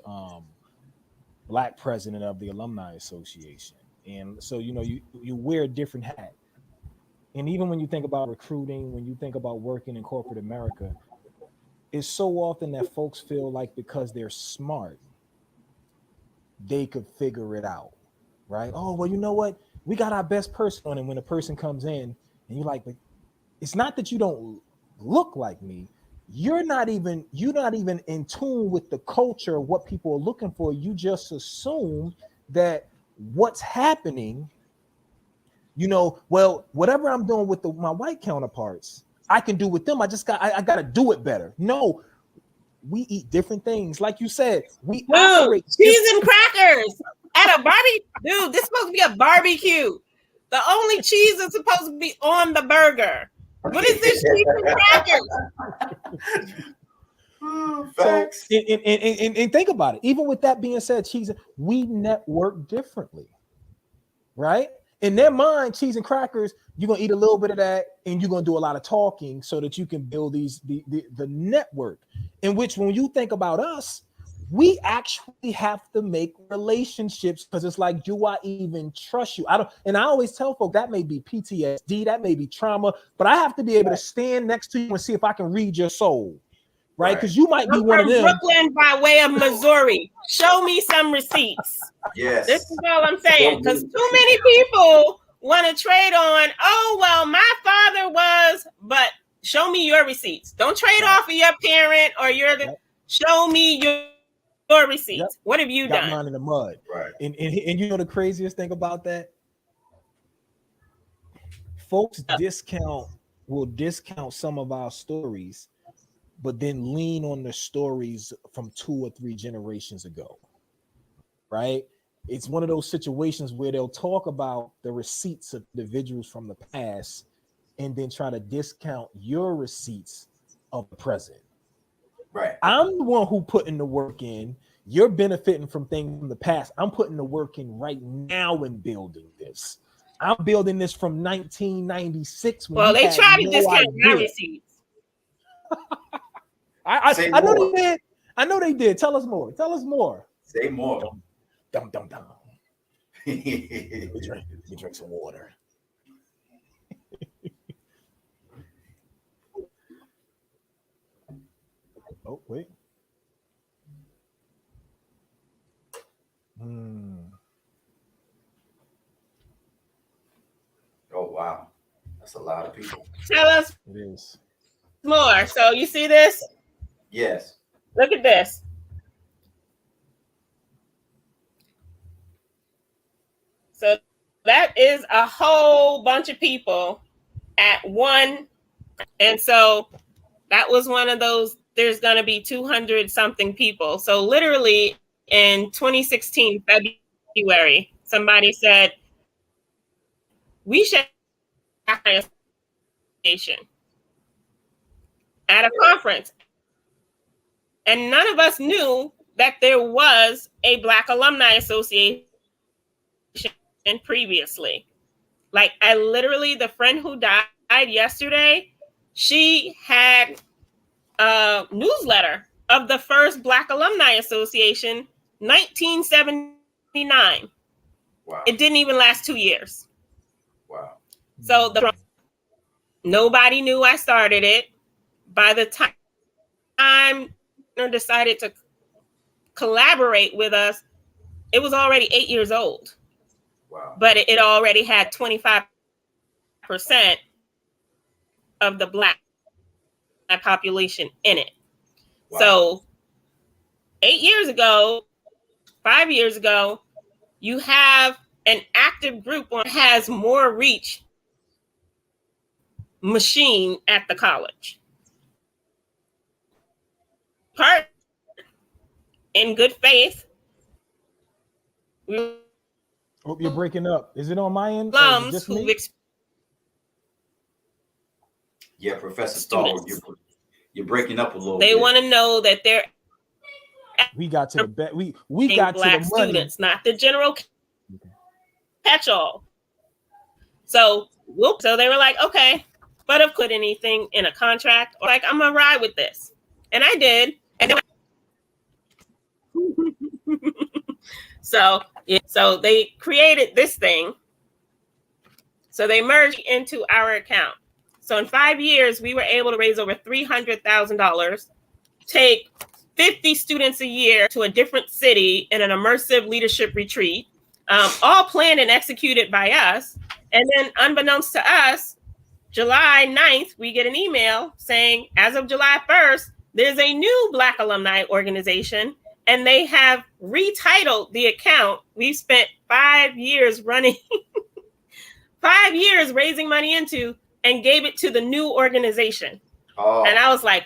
Black president of the Alumni Association. And so, you know, you wear a different hat. And even when you think about recruiting, when you think about working in corporate America, it's so often that folks feel like because they're smart, they could figure it out, right? Oh, well, you know what? We got our best person on, and when a person comes in and you're like, but it's not that you don't look like me. You're not even in tune with the culture of what people are looking for. You just assume that what's happening, you know, well, whatever I'm doing with my white counterparts, I can do with them. I got to do it better. No, we eat different things. Like you said, we operate cheese and crackers at a barbecue. Dude, this is supposed to be a barbecue. The only cheese is supposed to be on the burger. What is this cheese and crackers? Facts. So, and think about it. Even with that being said, cheese, we network differently, right? In their mind, cheese and crackers, you're gonna eat a little bit of that, and you're gonna do a lot of talking so that you can build the network. In which, when you think about us, we actually have to make relationships, because it's like, do I even trust you? I don't. And I always tell folks that may be PTSD, that may be trauma, but I have to be able to stand next to you and see if I can read your soul. Right, because you might be one of them. Brooklyn by way of Missouri. Show me some receipts. Yes. This is all I'm saying. Because too many people want to trade on, oh, well, my father was, but show me your receipts. Don't trade off of your parent or show me your receipts. Yep. What have you done? Mine in the mud. Right. And you know the craziest thing about that? Folks will discount some of our stories, but then lean on the stories from 2 or 3 generations ago, right? It's one of those situations where they'll talk about the receipts of individuals from the past and then try to discount your receipts of the present. Right. I'm the one who putting the work in. You're benefiting from things from the past. I'm putting the work in right now in building this. I'm building this from 1996. Well, they try to discount my receipts. I know they did. I know they did. Tell us more. Tell us more. Say more. Dum. Let me drink some water. Oh, wait. Oh, wow. That's a lot of people. Tell us it is more. So you see this? Yes. Look at this. So that is a whole bunch of people at one. And so that was one of those, there's going to be 200 something people. So literally in 2016, February, somebody said, we should have a station at a conference. And none of us knew that there was a Black Alumni Association previously. Like, I literally, the friend who died yesterday, she had a newsletter of the first Black Alumni Association, 1979. Wow. It didn't even last 2 years. Wow. So nobody knew I started it. By the time decided to collaborate with us, it was already 8 years old. Wow. But it already had 25% of the Black population in it. Wow. So 8 years ago, 5 years ago, you have an active group that has more reach machine at the college. Part in good faith. Oh, you're breaking up. Is it on my end? Just who yeah, Professor Stallworth, you're breaking up a little bit. They want to know that they're we got to the we got Black to the money. Students, not the general catch-all. So they were like, okay, but if put anything in a contract, or like, I'm gonna ride with this, and I did. And so they created this thing. So they merged into our account. So in 5 years, we were able to raise over $300,000, take 50 students a year to a different city in an immersive leadership retreat, all planned and executed by us. And then unbeknownst to us, July 9th, we get an email saying, as of July 1st, there's a new Black alumni organization, and they have retitled the account we've spent 5 years running, 5 years raising money into, and gave it to the new organization. Oh. And I was like,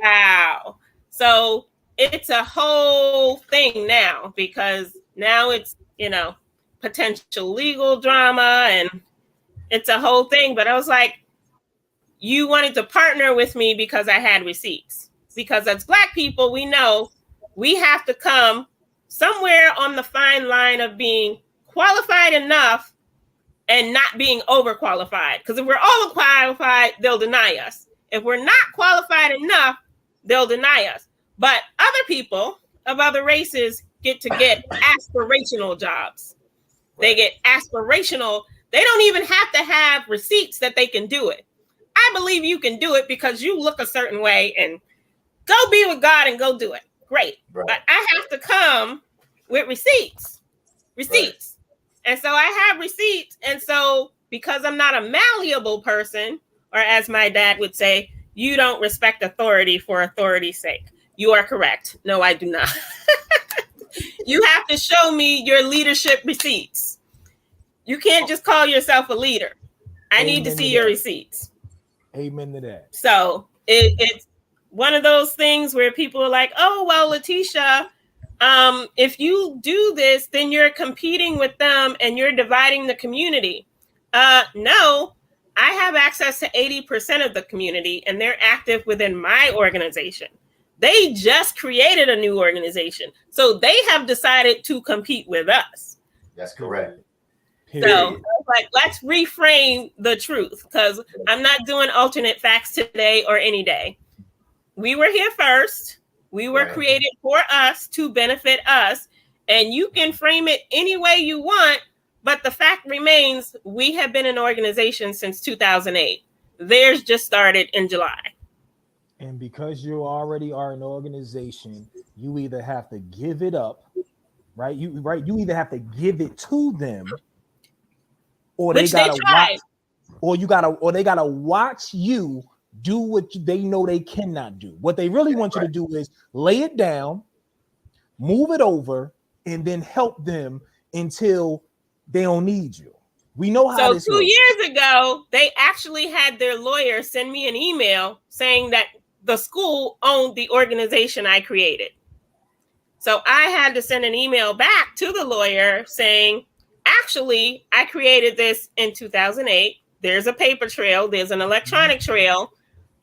wow. So it's a whole thing now, because now it's, potential legal drama, and it's a whole thing. But I was like, you wanted to partner with me because I had receipts. Because as Black people, we know we have to come somewhere on the fine line of being qualified enough and not being overqualified. Because if we're overqualified, they'll deny us. If we're not qualified enough, they'll deny us. But other people of other races get aspirational jobs. They get aspirational. They don't even have to have receipts that they can do it. I believe you can do it because you look a certain way, and go be with God and go do it. Great. Right. But I have to come with receipts. Right. And so I have receipts. And so because I'm not a malleable person, or as my dad would say, you don't respect authority for authority's sake. You are correct. No, I do not. You have to show me your leadership receipts. You can't just call yourself a leader. I need to see your receipts. Amen to that. So it's one of those things where people are like, oh, well, Leticia, if you do this, then you're competing with them and you're dividing the community. No, I have access to 80% of the community, and they're active within my organization. They just created a new organization. So they have decided to compete with us. That's correct. So like, let's reframe the truth, because I'm not doing alternate facts today or any day. We were here first. We were created for us to benefit us. And you can frame it any way you want. But the fact remains, we have been an organization since 2008. Theirs just started in July. And because you already are an organization, you either have to give it up, right? You either have to give it to them, or they gotta watch, or they gotta watch you do what they know they cannot do. What they really want you to do is lay it down, move it over, and then help them until they don't need you. We know how So this 2 works. years ago, they actually had their lawyer send me an email saying that the school owned the organization I created. So I had to send an email back to the lawyer saying, actually, I created this in 2008. There's a paper trail. There's an electronic trail.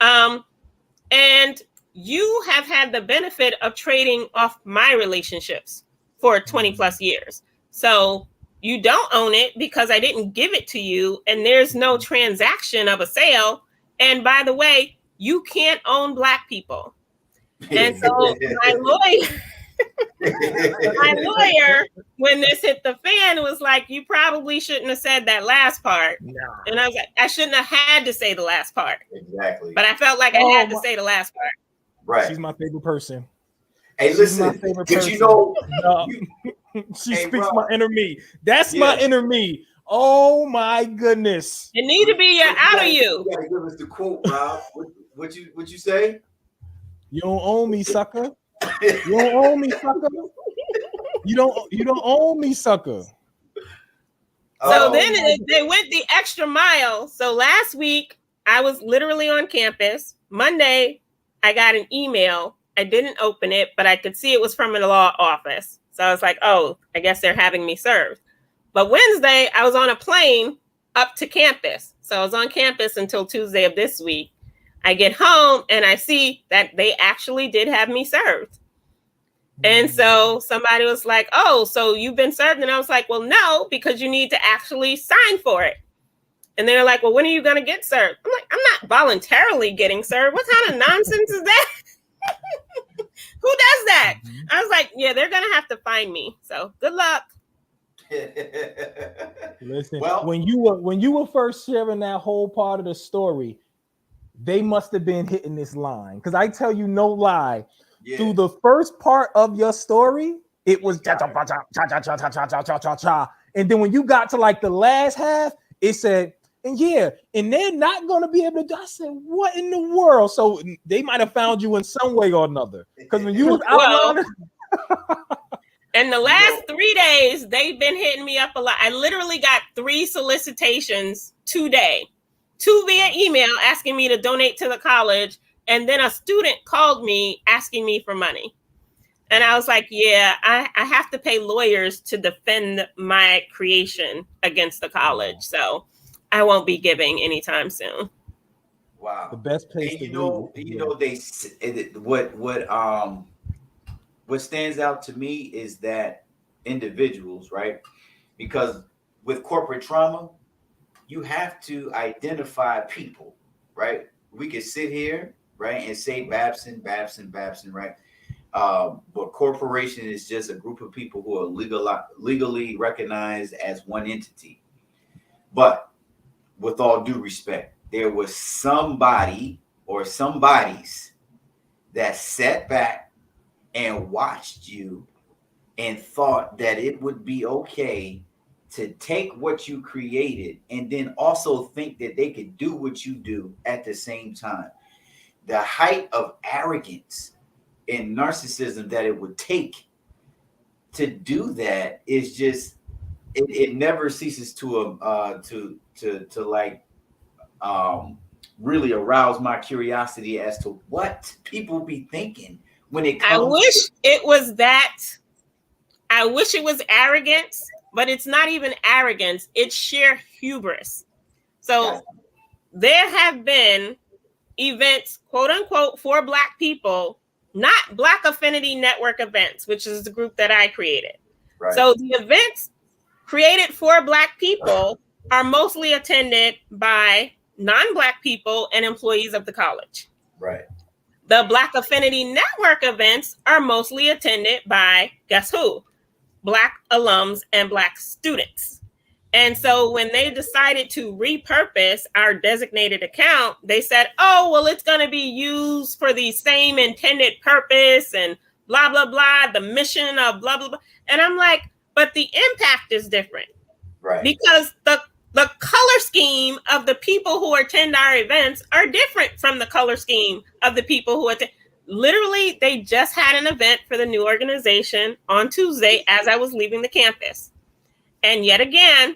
And you have had the benefit of trading off my relationships for 20 plus years. So you don't own it because I didn't give it to you, and there's no transaction of a sale. And by the way, you can't own Black people. And so my lawyer, when this hit the fan, was like, you probably shouldn't have said that last part. Nah. And I was like, I shouldn't have had to say the last part. Exactly. But I felt like I had to say the last part. Right. She's my favorite person. Hey, listen, did you know? She speaks my inner me. That's my inner me. Oh my goodness. It need to be your outer you. You gotta give us the quote, Rob. What you say? You don't own me, sucker. You don't own me, sucker. You don't own me, sucker. So then they went the extra mile. So last week I was literally on campus. Monday I got an email. I didn't open it, but I could see it was from a law office. So I was like, oh, I guess they're having me served. But Wednesday I was on a plane up to campus. So I was on campus until Tuesday of this week. I get home and I see that they actually did have me served. And so somebody was like, oh, so you've been served? And I was like, well, no, because you need to actually sign for it. And they're like, well, when are you going to get served? I'm like, I'm not voluntarily getting served. What kind of nonsense is that? Who does that? I was like, yeah, they're going to have to find me. So good luck. Listen, well, when you were first sharing that whole part of the story, they must have been hitting this line. Because I tell you no lie. Yeah. Through the first part of your story, it was cha cha cha cha cha cha cha cha cha cha cha, and then when you got to like the last half, it said, and they're not going to be able to do. I said, what in the world? So they might have found you in some way or another. Because when you was outlining, in the last 3 days, they've been hitting me up a lot. I literally got 3 solicitations today, 2 via email asking me to donate to the college. And then a student called me asking me for money. And I was like, yeah, I have to pay lawyers to defend my creation against the college. So I won't be giving anytime soon. Wow. The best place and what stands out to me is that individuals, right? Because with corporate trauma, you have to identify people, right? We could sit here, right, and say Babson, right? But corporation is just a group of people who are legally recognized as one entity. But with all due respect, there was somebody or somebodies that sat back and watched you and thought that it would be okay to take what you created and then also think that they could do what you do at the same time. The height of arrogance and narcissism that it would take to do that is just it never ceases to really arouse my curiosity as to what people be thinking when it comes. I wish it was that. I wish it was arrogance, but it's not even arrogance. It's sheer hubris. So there have been events, quote unquote, for Black people, not Black Affinity Network events, which is the group that I created. Right. So the events created for Black people are mostly attended by non-Black people and employees of the college. Right. The Black Affinity Network events are mostly attended by, guess who? Black alums and Black students. And so when they decided to repurpose our designated account, they said, oh, well, it's going to be used for the same intended purpose and blah, blah, blah, the mission of blah, blah, blah. And I'm like, but the impact is different. Right. Because the color scheme of the people who attend our events are different from the color scheme of the people who attend. Literally, they just had an event for the new organization on Tuesday as I was leaving the campus. And yet again,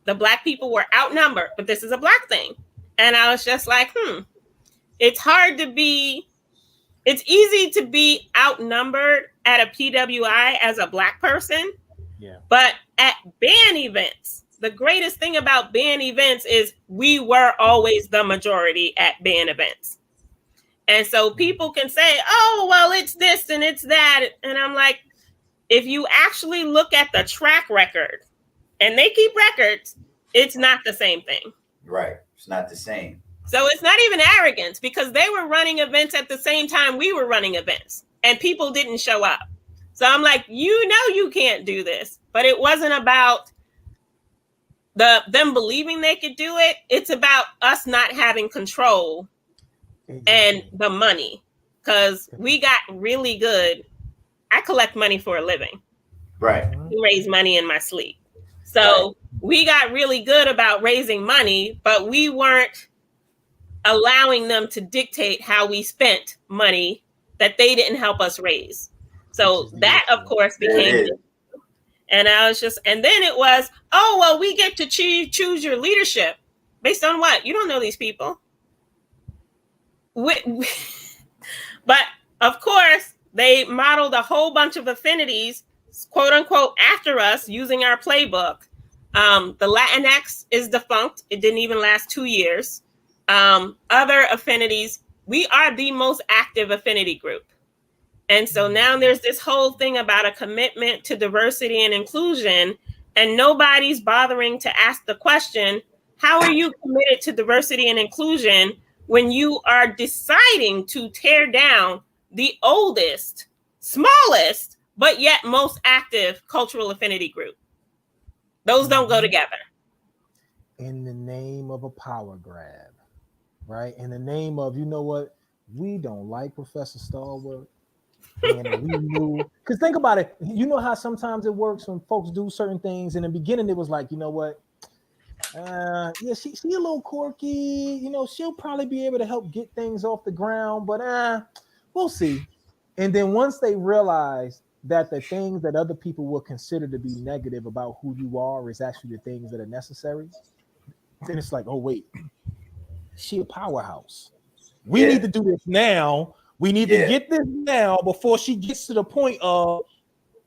the Black people were outnumbered, but this is a Black thing. And I was just like, it's easy to be outnumbered at a PWI as a Black person. Yeah. But at band events, the greatest thing about band events is we were always the majority at band events. And so people can say, oh, well, it's this and it's that. And I'm like, if you actually look at the track record, and they keep records, it's not the same thing. Right. It's not the same. So it's not even arrogance, because they were running events at the same time we were running events and people didn't show up. So I'm like, you can't do this. But it wasn't about them believing they could do it. It's about us not having control and the money, because we got really good. I collect money for a living. Right. I raise money in my sleep. So we got really good about raising money, but we weren't allowing them to dictate how we spent money that they didn't help us raise. So that, of course, became, and I was just, and then it was, oh, well, we get to choose your leadership based on what? You don't know these people. But of course, they modeled a whole bunch of affinities, quote unquote, after us using our playbook. The Latinx is defunct. It didn't even last 2 years. Other affinities, we are the most active affinity group. And so now there's this whole thing about a commitment to diversity and inclusion, and nobody's bothering to ask the question, how are you committed to diversity and inclusion when you are deciding to tear down the oldest, smallest, but yet most active cultural affinity group? Those don't go together. In the name of a power grab, right? In the name of, you know what? We don't like Professor Stallworth. And we knew, because think about it. You know how sometimes it works when folks do certain things. In the beginning, it was like, you know what? Yeah, she a little quirky. You know, she'll probably be able to help get things off the ground, but we'll see. And then once they realize that the things that other people will consider to be negative about who you are is actually the things that are necessary, then it's like, oh wait, she a powerhouse. We need to do this now. We need to get this now before she gets to the point of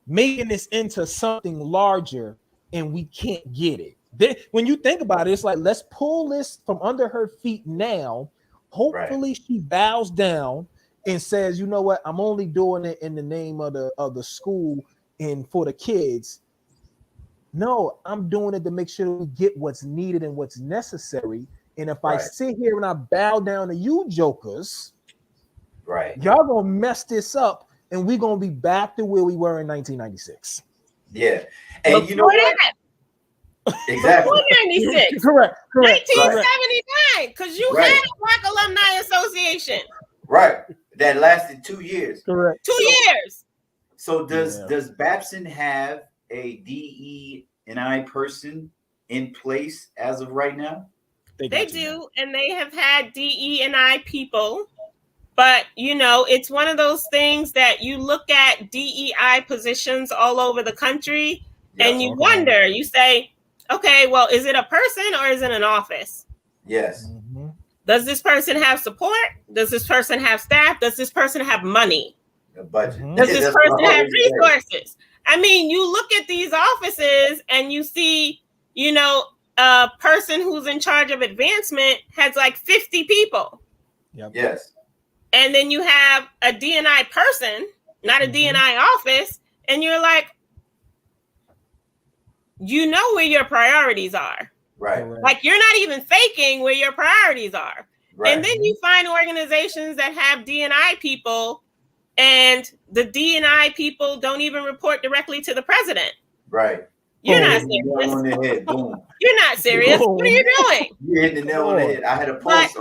making this into something larger and we can't get it. When you think about it, it's like, let's pull this from under her feet now. Hopefully she bows down and says, you know what, I'm only doing it in the name of the school and for the kids. No, I'm doing it to make sure we get what's needed and what's necessary. And if I sit here and I bow down to you jokers, y'all gonna mess this up and we're gonna be back to where we were in 1996. Yeah. And before you know what? Exactly. 1996. Correct. 1979, because you had a Black Alumni Association. Right. That lasted 2 years. Correct. 2 years. So does Babson have a DE&I person in place as of right now? They do, and they have had DE&I people. But, you know, it's one of those things that you look at DEI positions all over the country and you wonder, you say, okay, well, is it a person or is it an office? Yes. Mm-hmm. Does this person have support? Does this person have staff? Does this person have money? A budget. Mm-hmm. Does this person have resources? I mean, you look at these offices and you see, you know, a person who's in charge of advancement has like 50 people. Yep. Yes. And then you have a D&I person, not a D&I office, and you're like, you know where your priorities are. Right. Like, you're not even faking where your priorities are. Right. And then you find organizations that have D&I people, and the D&I people don't even report directly to the president. Right. You're not serious. On the head. Boom. You're not serious. What are you doing? You hit the nail on the head. I had a post.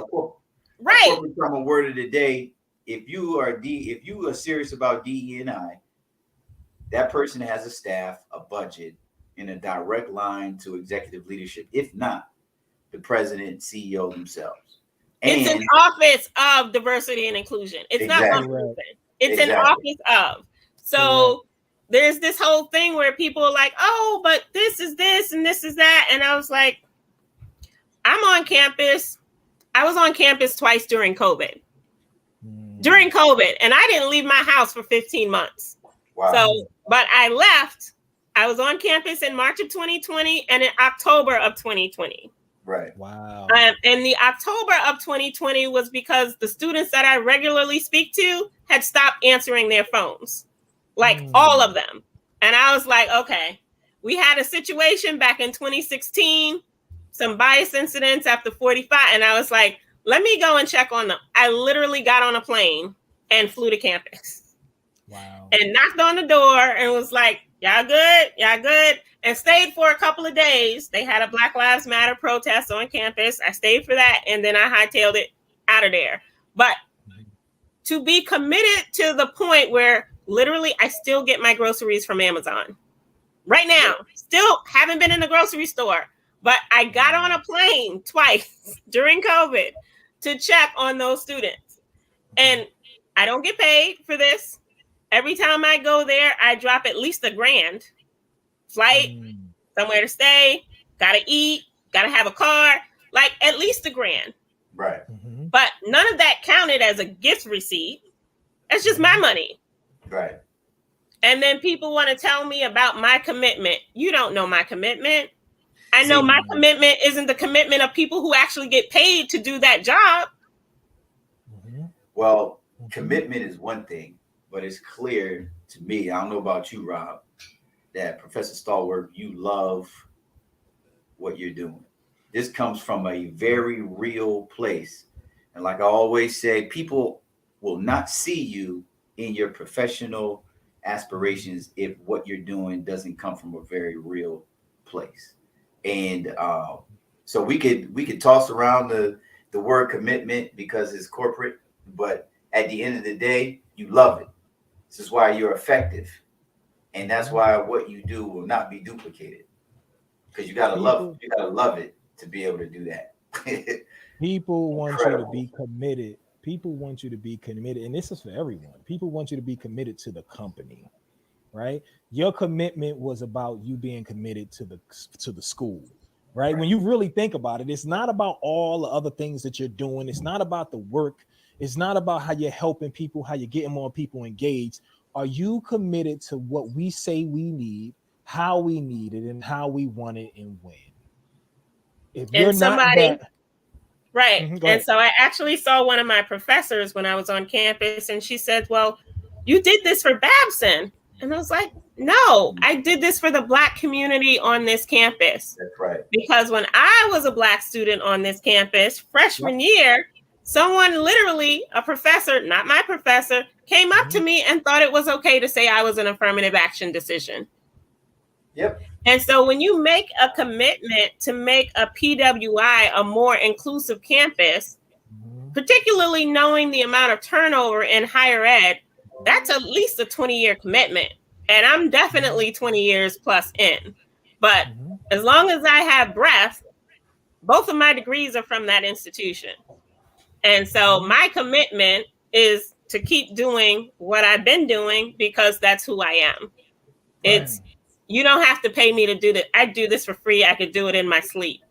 Right. From a word of the day. If you are serious about DE&I, that person has a staff, a budget, and a direct line to executive leadership. If not, the president and CEO themselves. And it's an office of diversity and inclusion. It's not one person. It's an office of. So there's this whole thing where people are like, oh, but this is this and this is that. And I was like, I'm on campus. I was on campus twice during COVID. During COVID, and I didn't leave my house for 15 months. Wow. So, but I left. I was on campus in March of 2020 and in October of 2020. Right. Wow. And the October of 2020 was because the students that I regularly speak to had stopped answering their phones, like all of them. And I was like, okay, we had a situation back in 2016, some bias incidents after 45. And I was like, let me go and check on them. I literally got on a plane and flew to campus. Wow. And knocked on the door and was like, y'all good? Y'all good? And stayed for a couple of days. They had a Black Lives Matter protest on campus. I stayed for that. And then I hightailed it out of there. But to be committed to the point where literally I still get my groceries from Amazon. Right now, still haven't been in the grocery store. But I got on a plane twice during COVID to check on those students. And I don't get paid for this. Every time I go there, I drop at least $1,000. Flight, somewhere to stay, gotta eat, gotta have a car, like at least $1,000. Right. But none of that counted as a gift receipt. That's just my money. Right. And then people want to tell me about my commitment. You don't know my commitment. I know my commitment isn't the commitment of people who actually get paid to do that job. Well, commitment is one thing, but it's clear to me, I don't know about you, Rob, that Professor Stallworth, you love what you're doing. This comes from a very real place. And like I always say, people will not see you in your professional aspirations if what you're doing doesn't come from a very real place. And so we could toss around the word commitment because it's corporate, but at the end of the day, you love it. This is why you're effective. And that's why what you do will not be duplicated. Because you gotta love it to be able to do that. People want you to be committed. People want you to be committed, and this is for everyone. People want you to be committed to the company, right? Your commitment was about you being committed to the school, right? When you really think about it, it's not about all the other things that you're doing. It's not about the work. It's not about how you're helping people, how you're getting more people engaged. Are you committed to what we say we need, how we need it, and how we want it and when? If you're not that, right. And so I actually saw one of my professors when I was on campus, and she said, well, you did this for Babson. And I was like, no, I did this for the Black community on this campus. That's right. Because when I was a Black student on this campus, freshman year, someone literally, a professor, not my professor, came up to me and thought it was okay to say I was an affirmative action decision. Yep. And so when you make a commitment to make a PWI a more inclusive campus, particularly knowing the amount of turnover in higher ed, that's at least a 20-year commitment. And I'm definitely 20 years plus in. But as long as I have breath, both of my degrees are from that institution. And so my commitment is to keep doing what I've been doing because that's who I am. It's, you don't have to pay me to do that. I do this for free. I could do it in my sleep.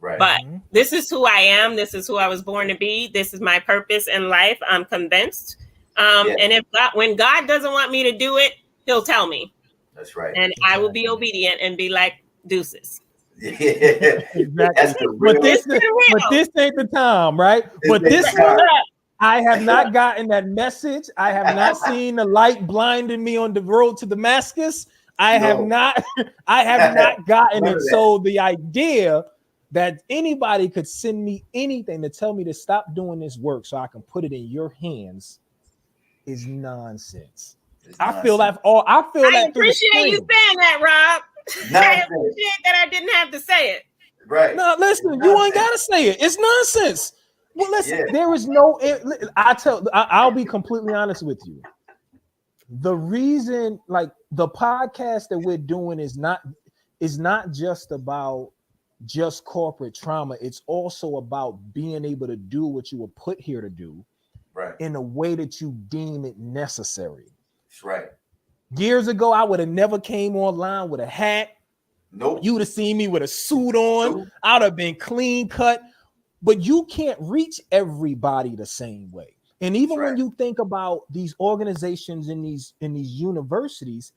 Right. But this is who I am. This is who I was born to be. This is my purpose in life. I'm convinced. And if God, when God doesn't want me to do it, he'll tell me. That's right. And I will be obedient and be like, deuces. Yeah. Exactly. But this ain't the time, right? But this I have not gotten that message. I have not seen the light blinding me on the road to Damascus. I have not gotten it. So the idea that anybody could send me anything to tell me to stop doing this work so I can put it in your hands is nonsense. I appreciate you saying that, Rob. I appreciate that I didn't have to say it. Right. No, listen, you ain't gotta say it. It's nonsense. Well, listen, there is no. I'll be completely honest with you. The reason, like the podcast that we're doing, is not just about just corporate trauma. It's also about being able to do what you were put here to do, right, in a way that you deem it necessary. That's right. Years ago, I would have never came online with a hat. Nope. You would have seen me with a suit on. I would have been clean cut. But you can't reach everybody the same way. And even when you think about these organizations in these universities,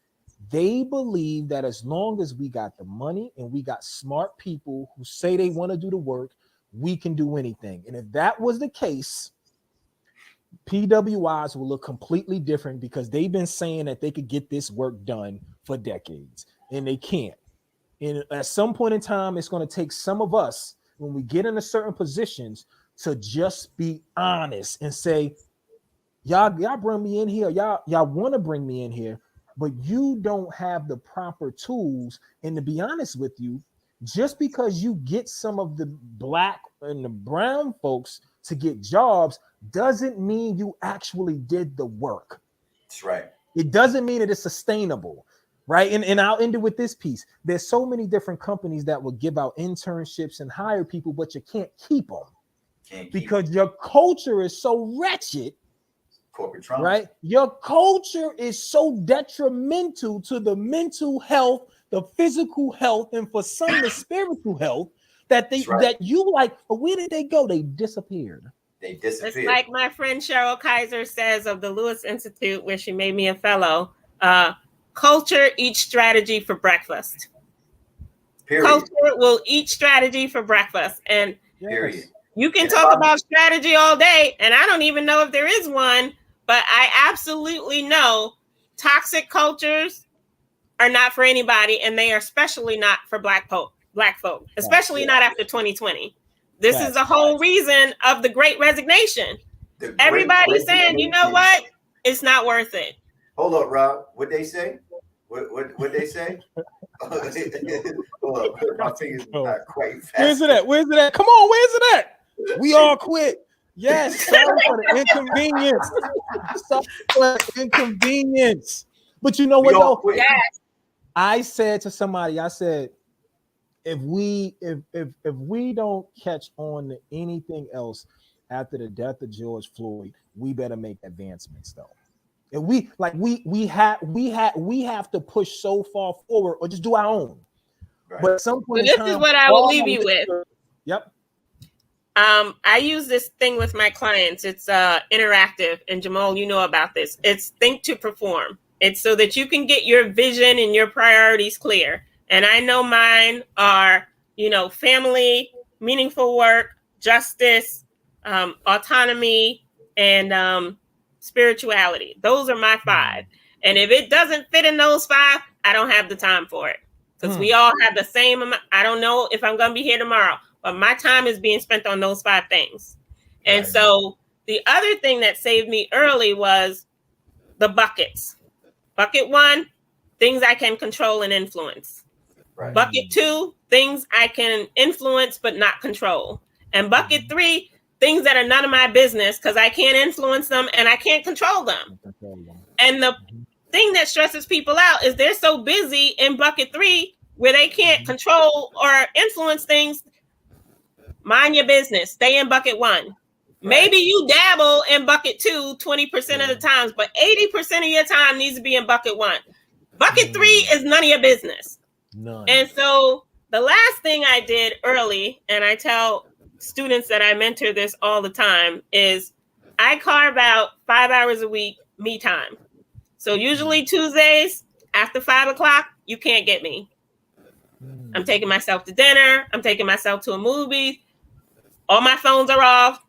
they believe that as long as we got the money and we got smart people who say they want to do the work, we can do anything. And if that was the case, PWIs will look completely different because they've been saying that they could get this work done for decades and they can't. And at some point in time, it's going to take some of us when we get into certain positions to just be honest and say, y'all bring me in here. Y'all want to bring me in here, but you don't have the proper tools. And to be honest with you, just because you get some of the black and the brown folks to get jobs doesn't mean you actually did the work. That's right. It doesn't mean that it's sustainable. Right. And I'll end it with this piece. There's so many different companies that will give out internships and hire people, but you can't keep them because your culture is so wretched. Corporate trauma. Right. Your culture is so detrimental to the mental health, the physical health, and for some the spiritual health that that you like. But where did they go? They disappeared. They disappeared. It's like my friend Cheryl Kaiser says of the Lewis Institute, where she made me a fellow. Culture eats strategy for breakfast. Period. Culture will eat strategy for breakfast. And period. You can talk about strategy all day, and I don't even know if there is one, but I absolutely know toxic cultures are not for anybody, and they are especially not for black folk, especially not after 2020. This is the whole reason of the Great Resignation. Everybody's saying, you know what? It's not worth it. Hold up, Rob. What they say? What they say? Hold up. My fingers not quite fast. Where's it at? Where's it at? Come on, where's it at? We all quit. Yes, sorry for the inconvenience. Sorry for the inconvenience. But you know what though? Yes. I said to somebody, I said, if we don't catch on to anything else after the death of George Floyd, we better make advancements though. And we have to push so far forward or just do our own. Right. But at some point this is what I will leave you with. Yep. I use this thing with my clients. It's interactive, and Jamoul, you know about this. It's think to perform. It's so that you can get your vision and your priorities clear. And I know mine are, family, meaningful work, justice, autonomy, and spirituality. Those are my 5. And if it doesn't fit in those 5, I don't have the time for it. Because we all have the same amount. I don't know if I'm going to be here tomorrow, but my time is being spent on those 5 things. And so the other thing that saved me early was the buckets. Bucket 1, things I can control and influence. Right. Bucket 2, things I can influence but not control. And bucket 3, things that are none of my business because I can't influence them and I can't control them. And the thing that stresses people out is they're so busy in bucket 3 where they can't control or influence things. Mind your business. Stay in bucket 1. Right. Maybe you dabble in bucket 2 20% of the times, but 80% of your time needs to be in bucket 1. Bucket 3 is none of your business. None. And so the last thing I did early, and I tell students that I mentor this all the time, is I carve out 5 hours a week me time. So usually Tuesdays after 5 o'clock, you can't get me. I'm taking myself to dinner. I'm taking myself to a movie. All my phones are off.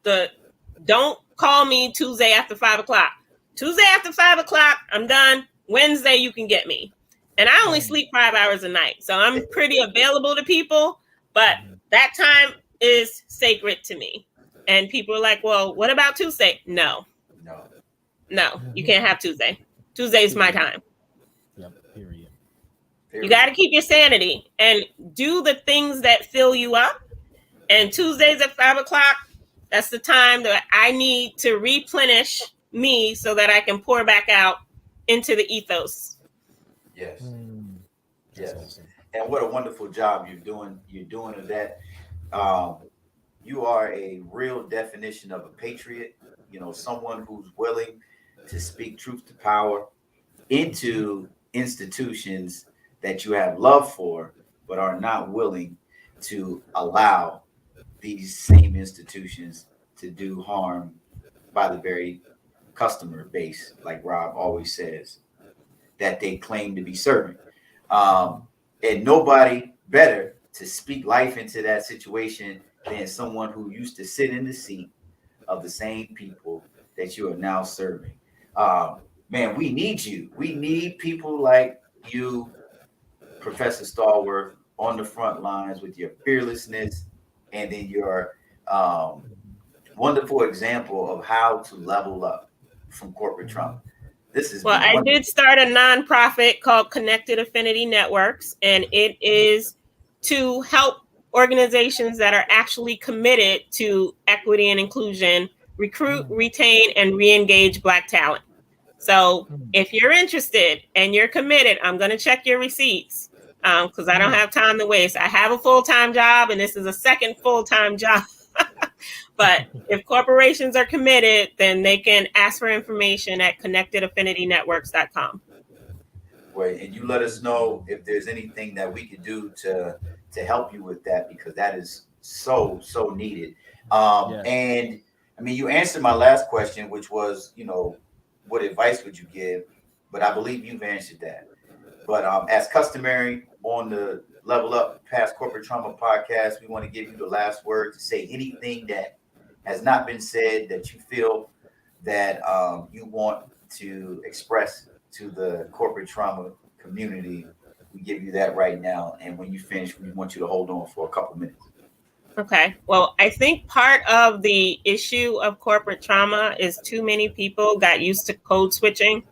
Don't call me Tuesday after 5 o'clock. Tuesday after 5 o'clock, I'm done. Wednesday, you can get me. And I only sleep 5 hours a night. So I'm pretty available to people, but that time is sacred to me. And people are like, well, what about Tuesday? No, you can't have Tuesday. Tuesday is my time. Yep, period. You got to keep your sanity and do the things that fill you up. And Tuesdays at 5 o'clock, that's the time that I need to replenish me so that I can pour back out into the ethos. Yes. Yes. Awesome. And what a wonderful job you're doing. You're doing of that. You are a real definition of a patriot, someone who's willing to speak truth to power, into institutions that you have love for, but are not willing to allow these same institutions to do harm by the very customer base, like Rob always says, that they claim to be serving. And nobody better to speak life into that situation than someone who used to sit in the seat of the same people that you are now serving. Man, we need you. We need people like you, Professor Stallworth, on the front lines with your fearlessness and then your wonderful example of how to level up from corporate trauma. This has Well, been I wonderful. did start a nonprofit called Connected Affinity Networks, and it is to help organizations that are actually committed to equity and inclusion recruit, retain, and re-engage Black talent. So if you're interested and you're committed, I'm going to check your receipts because I don't have time to waste. I have a full-time job, and this is a second full-time job. But if corporations are committed, then they can ask for information at connectedaffinitynetworks.com. Right, and you let us know if there's anything that we could do to help you with that, because that is so needed. And I mean, you answered my last question, which was, what advice would you give? But I believe you've answered that. But as customary on the Level Up Past Corporate Trauma podcast, we want to give you the last word to say anything that has not been said that you feel that you want to express to the corporate trauma community. We give you that right now. And when you finish, we want you to hold on for a couple minutes. Okay. Well, I think part of the issue of corporate trauma is too many people got used to code switching.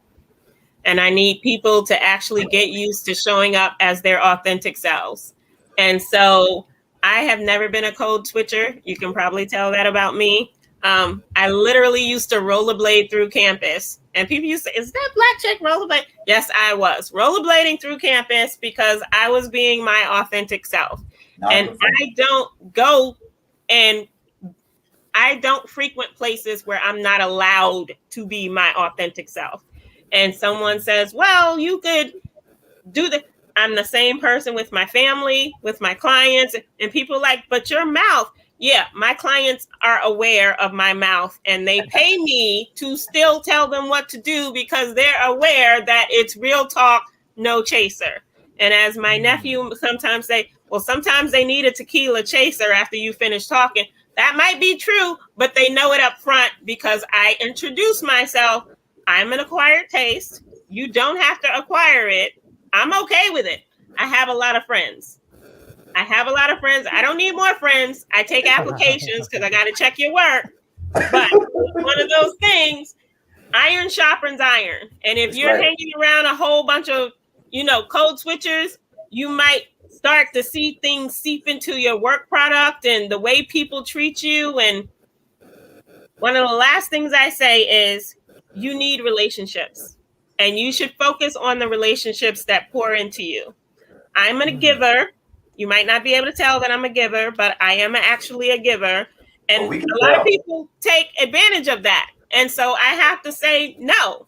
And I need people to actually get used to showing up as their authentic selves. And so I have never been a code switcher. You can probably tell that about me. I literally used to rollerblade through campus. And people used to say, is that Black chick rollerblade? Yes, I was rollerblading through campus because I was being my authentic self. And I don't go and I don't frequent places where I'm not allowed to be my authentic self. And someone says, well, you could do that. I'm the same person with my family, with my clients, and people like, but your mouth. Yeah, my clients are aware of my mouth and they pay me to still tell them what to do because they're aware that it's real talk, no chaser. And as my nephew sometimes say, well, sometimes they need a tequila chaser after you finish talking. That might be true, but they know it up front because I introduce myself. I'm an acquired taste. You don't have to acquire it. I'm okay with it. I have a lot of friends. I don't need more friends. I take applications because I got to check your work. But one of those things, iron sharpens iron. And if you're hanging around a whole bunch of, code switchers, you might start to see things seep into your work product and the way people treat you. And one of the last things I say is you need relationships and you should focus on the relationships that pour into you. I'm a giver. You might not be able to tell that I'm a giver, but I am actually a giver. And a lot of people take advantage of that. And so I have to say, no,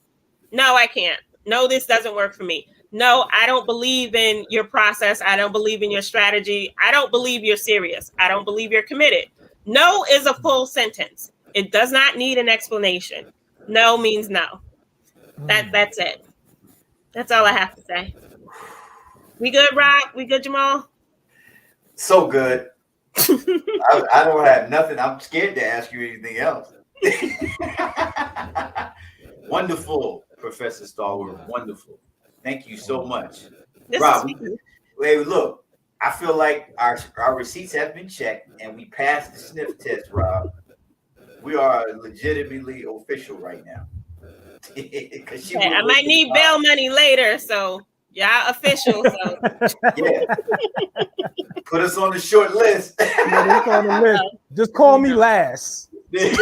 I can't. No, this doesn't work for me. No, I don't believe in your process. I don't believe in your strategy. I don't believe you're serious. I don't believe you're committed. No is a full sentence. It does not need an explanation. No means no. That's it. That's all I have to say. We good, Rob? We good, Jamal? So good. I don't have nothing. I'm scared to ask you anything else. Wonderful, Professor Stallworth. Wonderful. Thank you so much. Rob, look, I feel like our receipts have been checked and we passed the sniff test, Rob. We are legitimately official right now. I might need bail money later, so y'all official. So yeah. Put us on the short list. Just call me last. Because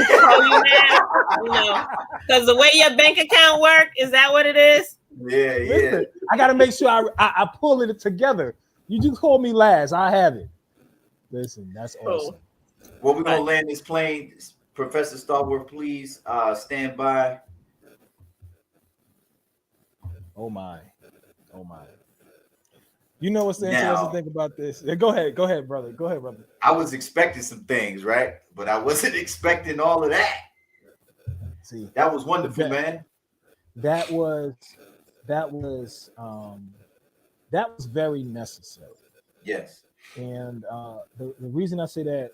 the way your bank account work, is that what it is? Yeah. Listen, I gotta make sure I pull it together. You just call me last. I have it. Listen, that's awesome. Well, we're gonna land this plane. Professor Stallworth, please stand by. Oh my. Oh my. You know what's the interesting Now, thing about this? Go ahead, brother. Go ahead, brother. I was expecting some things, right? But I wasn't expecting all of that. See, That was wonderful, that man. that was that was um that was very necessary. Yes. And the reason I say that,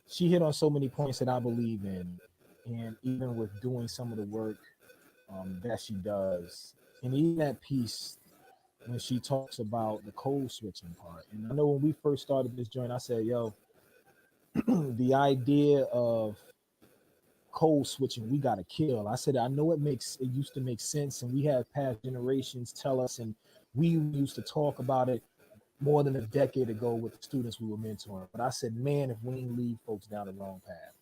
she hit on so many points that I believe in, and even with doing some of the work that she does, and even that piece when she talks about the code switching part. And I know when we first started this joint, I said, "Yo, the idea of code switching, we got to kill." I said, "I know it used to make sense, and we have past generations tell us, and we used to talk about it more than a decade ago with the students we were mentoring." But I said, man, if we ain't lead folks down the wrong path.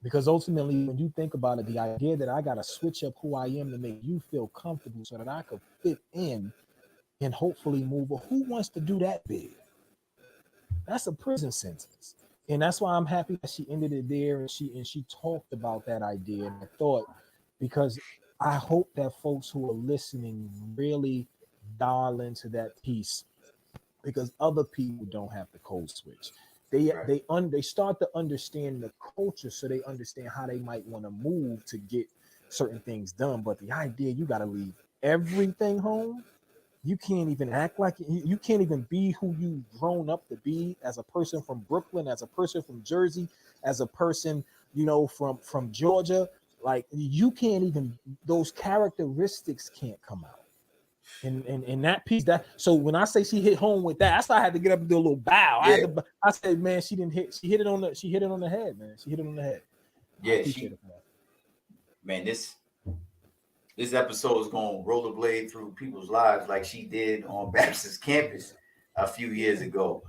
Because ultimately, when you think about it, the idea that I got to switch up who I am to make you feel comfortable so that I could fit in and hopefully move. Well, who wants to do that big? That's a prison sentence. And that's why I'm happy that she ended it there, and she talked about that idea and I thought, because I hope that folks who are listening really dial into that piece, because other people don't have the code switch. Right. They start to understand the culture, so they understand how they might want to move to get certain things done. But the idea you got to leave everything home, you can't even act like you can't even be who you grown up to be as a person from Brooklyn, as a person from Jersey, as a person, from Georgia. Like, you can't even, those characteristics can't come out. And that piece, that, so when I say she hit home with that, I had to get up and do a little bow. Yeah. I said, man, she hit it on the head, man. She hit it on the head. I Yeah. appreciate it for that. Man, this episode is gonna rollerblade through people's lives like she did on Baptist campus a few years ago.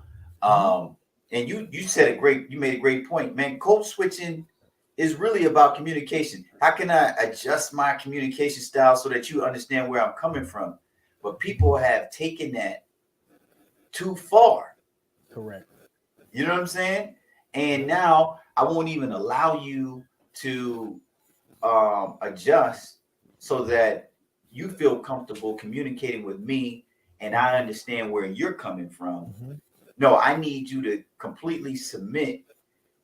Mm-hmm. And you made a great point, man. Code switching is really about communication. How can I adjust my communication style so that you understand where I'm coming from? But people have taken that too far. Correct. You know what I'm saying? And Yeah. now I won't even allow you to adjust so that you feel comfortable communicating with me and I understand where you're coming from. Mm-hmm. No, I need you to completely submit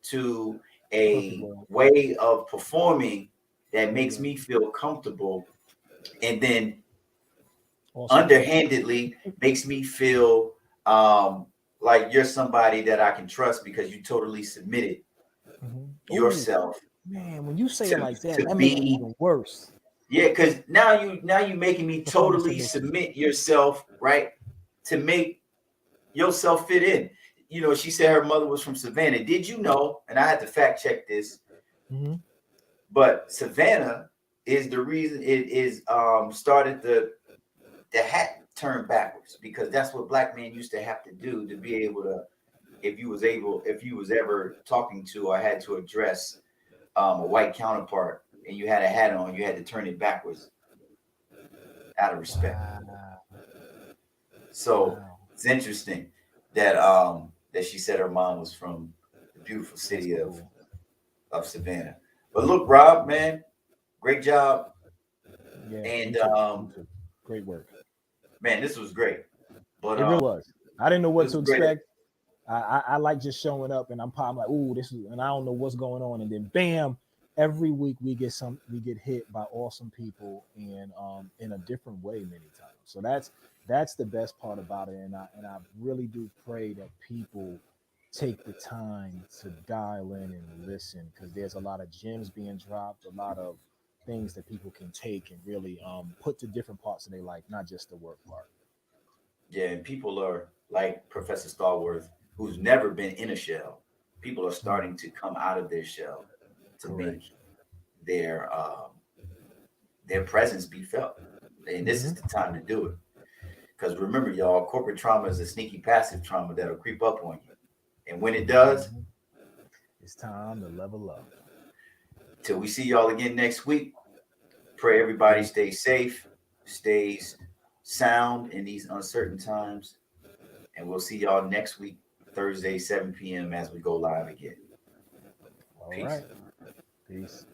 to Perfect a word. way of performing that Very makes good. me feel comfortable, and then Awesome. underhandedly makes me feel um, like you're somebody that I can trust because you totally submitted Mm-hmm. Oh, yourself man, when you say it to like that, to that make it be. even worse. Yeah, because now you making me Performance totally submission. submit yourself, right, to make yourself fit in. She said her mother was from Savannah. Did you know? And I had to fact check this, Mm-hmm. but Savannah is the reason it is started the hat turned backwards, because that's what black men used to have to do to be able to, if you was ever talking to or had to address a white counterpart and you had a hat on, you had to turn it backwards out of respect. Wow. So Wow. it's interesting that she said her mom was from the beautiful That's city cool. of Savannah. But look, Rob, man, great job. Yeah, you And too. You too. Great work. man, this was great. But It really was. I didn't know what this to was great. expect. I like just showing up, and I'm like, ooh, this is, and I don't know what's going on, and then bam, every week we get hit by awesome people, and in a different way many times. So that's the best part about it, and I really do pray that people take the time to dial in and listen, because there's a lot of gems being dropped, a lot of things that people can take and really put to different parts of their life, not just the work part. Yeah, and people are like Professor Stallworth, who's never been in a shell. People are Mm, starting to come out of their shell to correct. make their um, their presence be felt. And this is Hmm. the time to do it. Because remember, y'all, corporate trauma is a sneaky passive trauma that'll creep up on you. And when it does, Hmm. It's time to level up. till we see y'all again next week, pray everybody Peace. stays safe, stays sound in these uncertain times. And we'll see y'all next week, Thursday, 7 p.m., as we go live again. All Peace. right. Peace.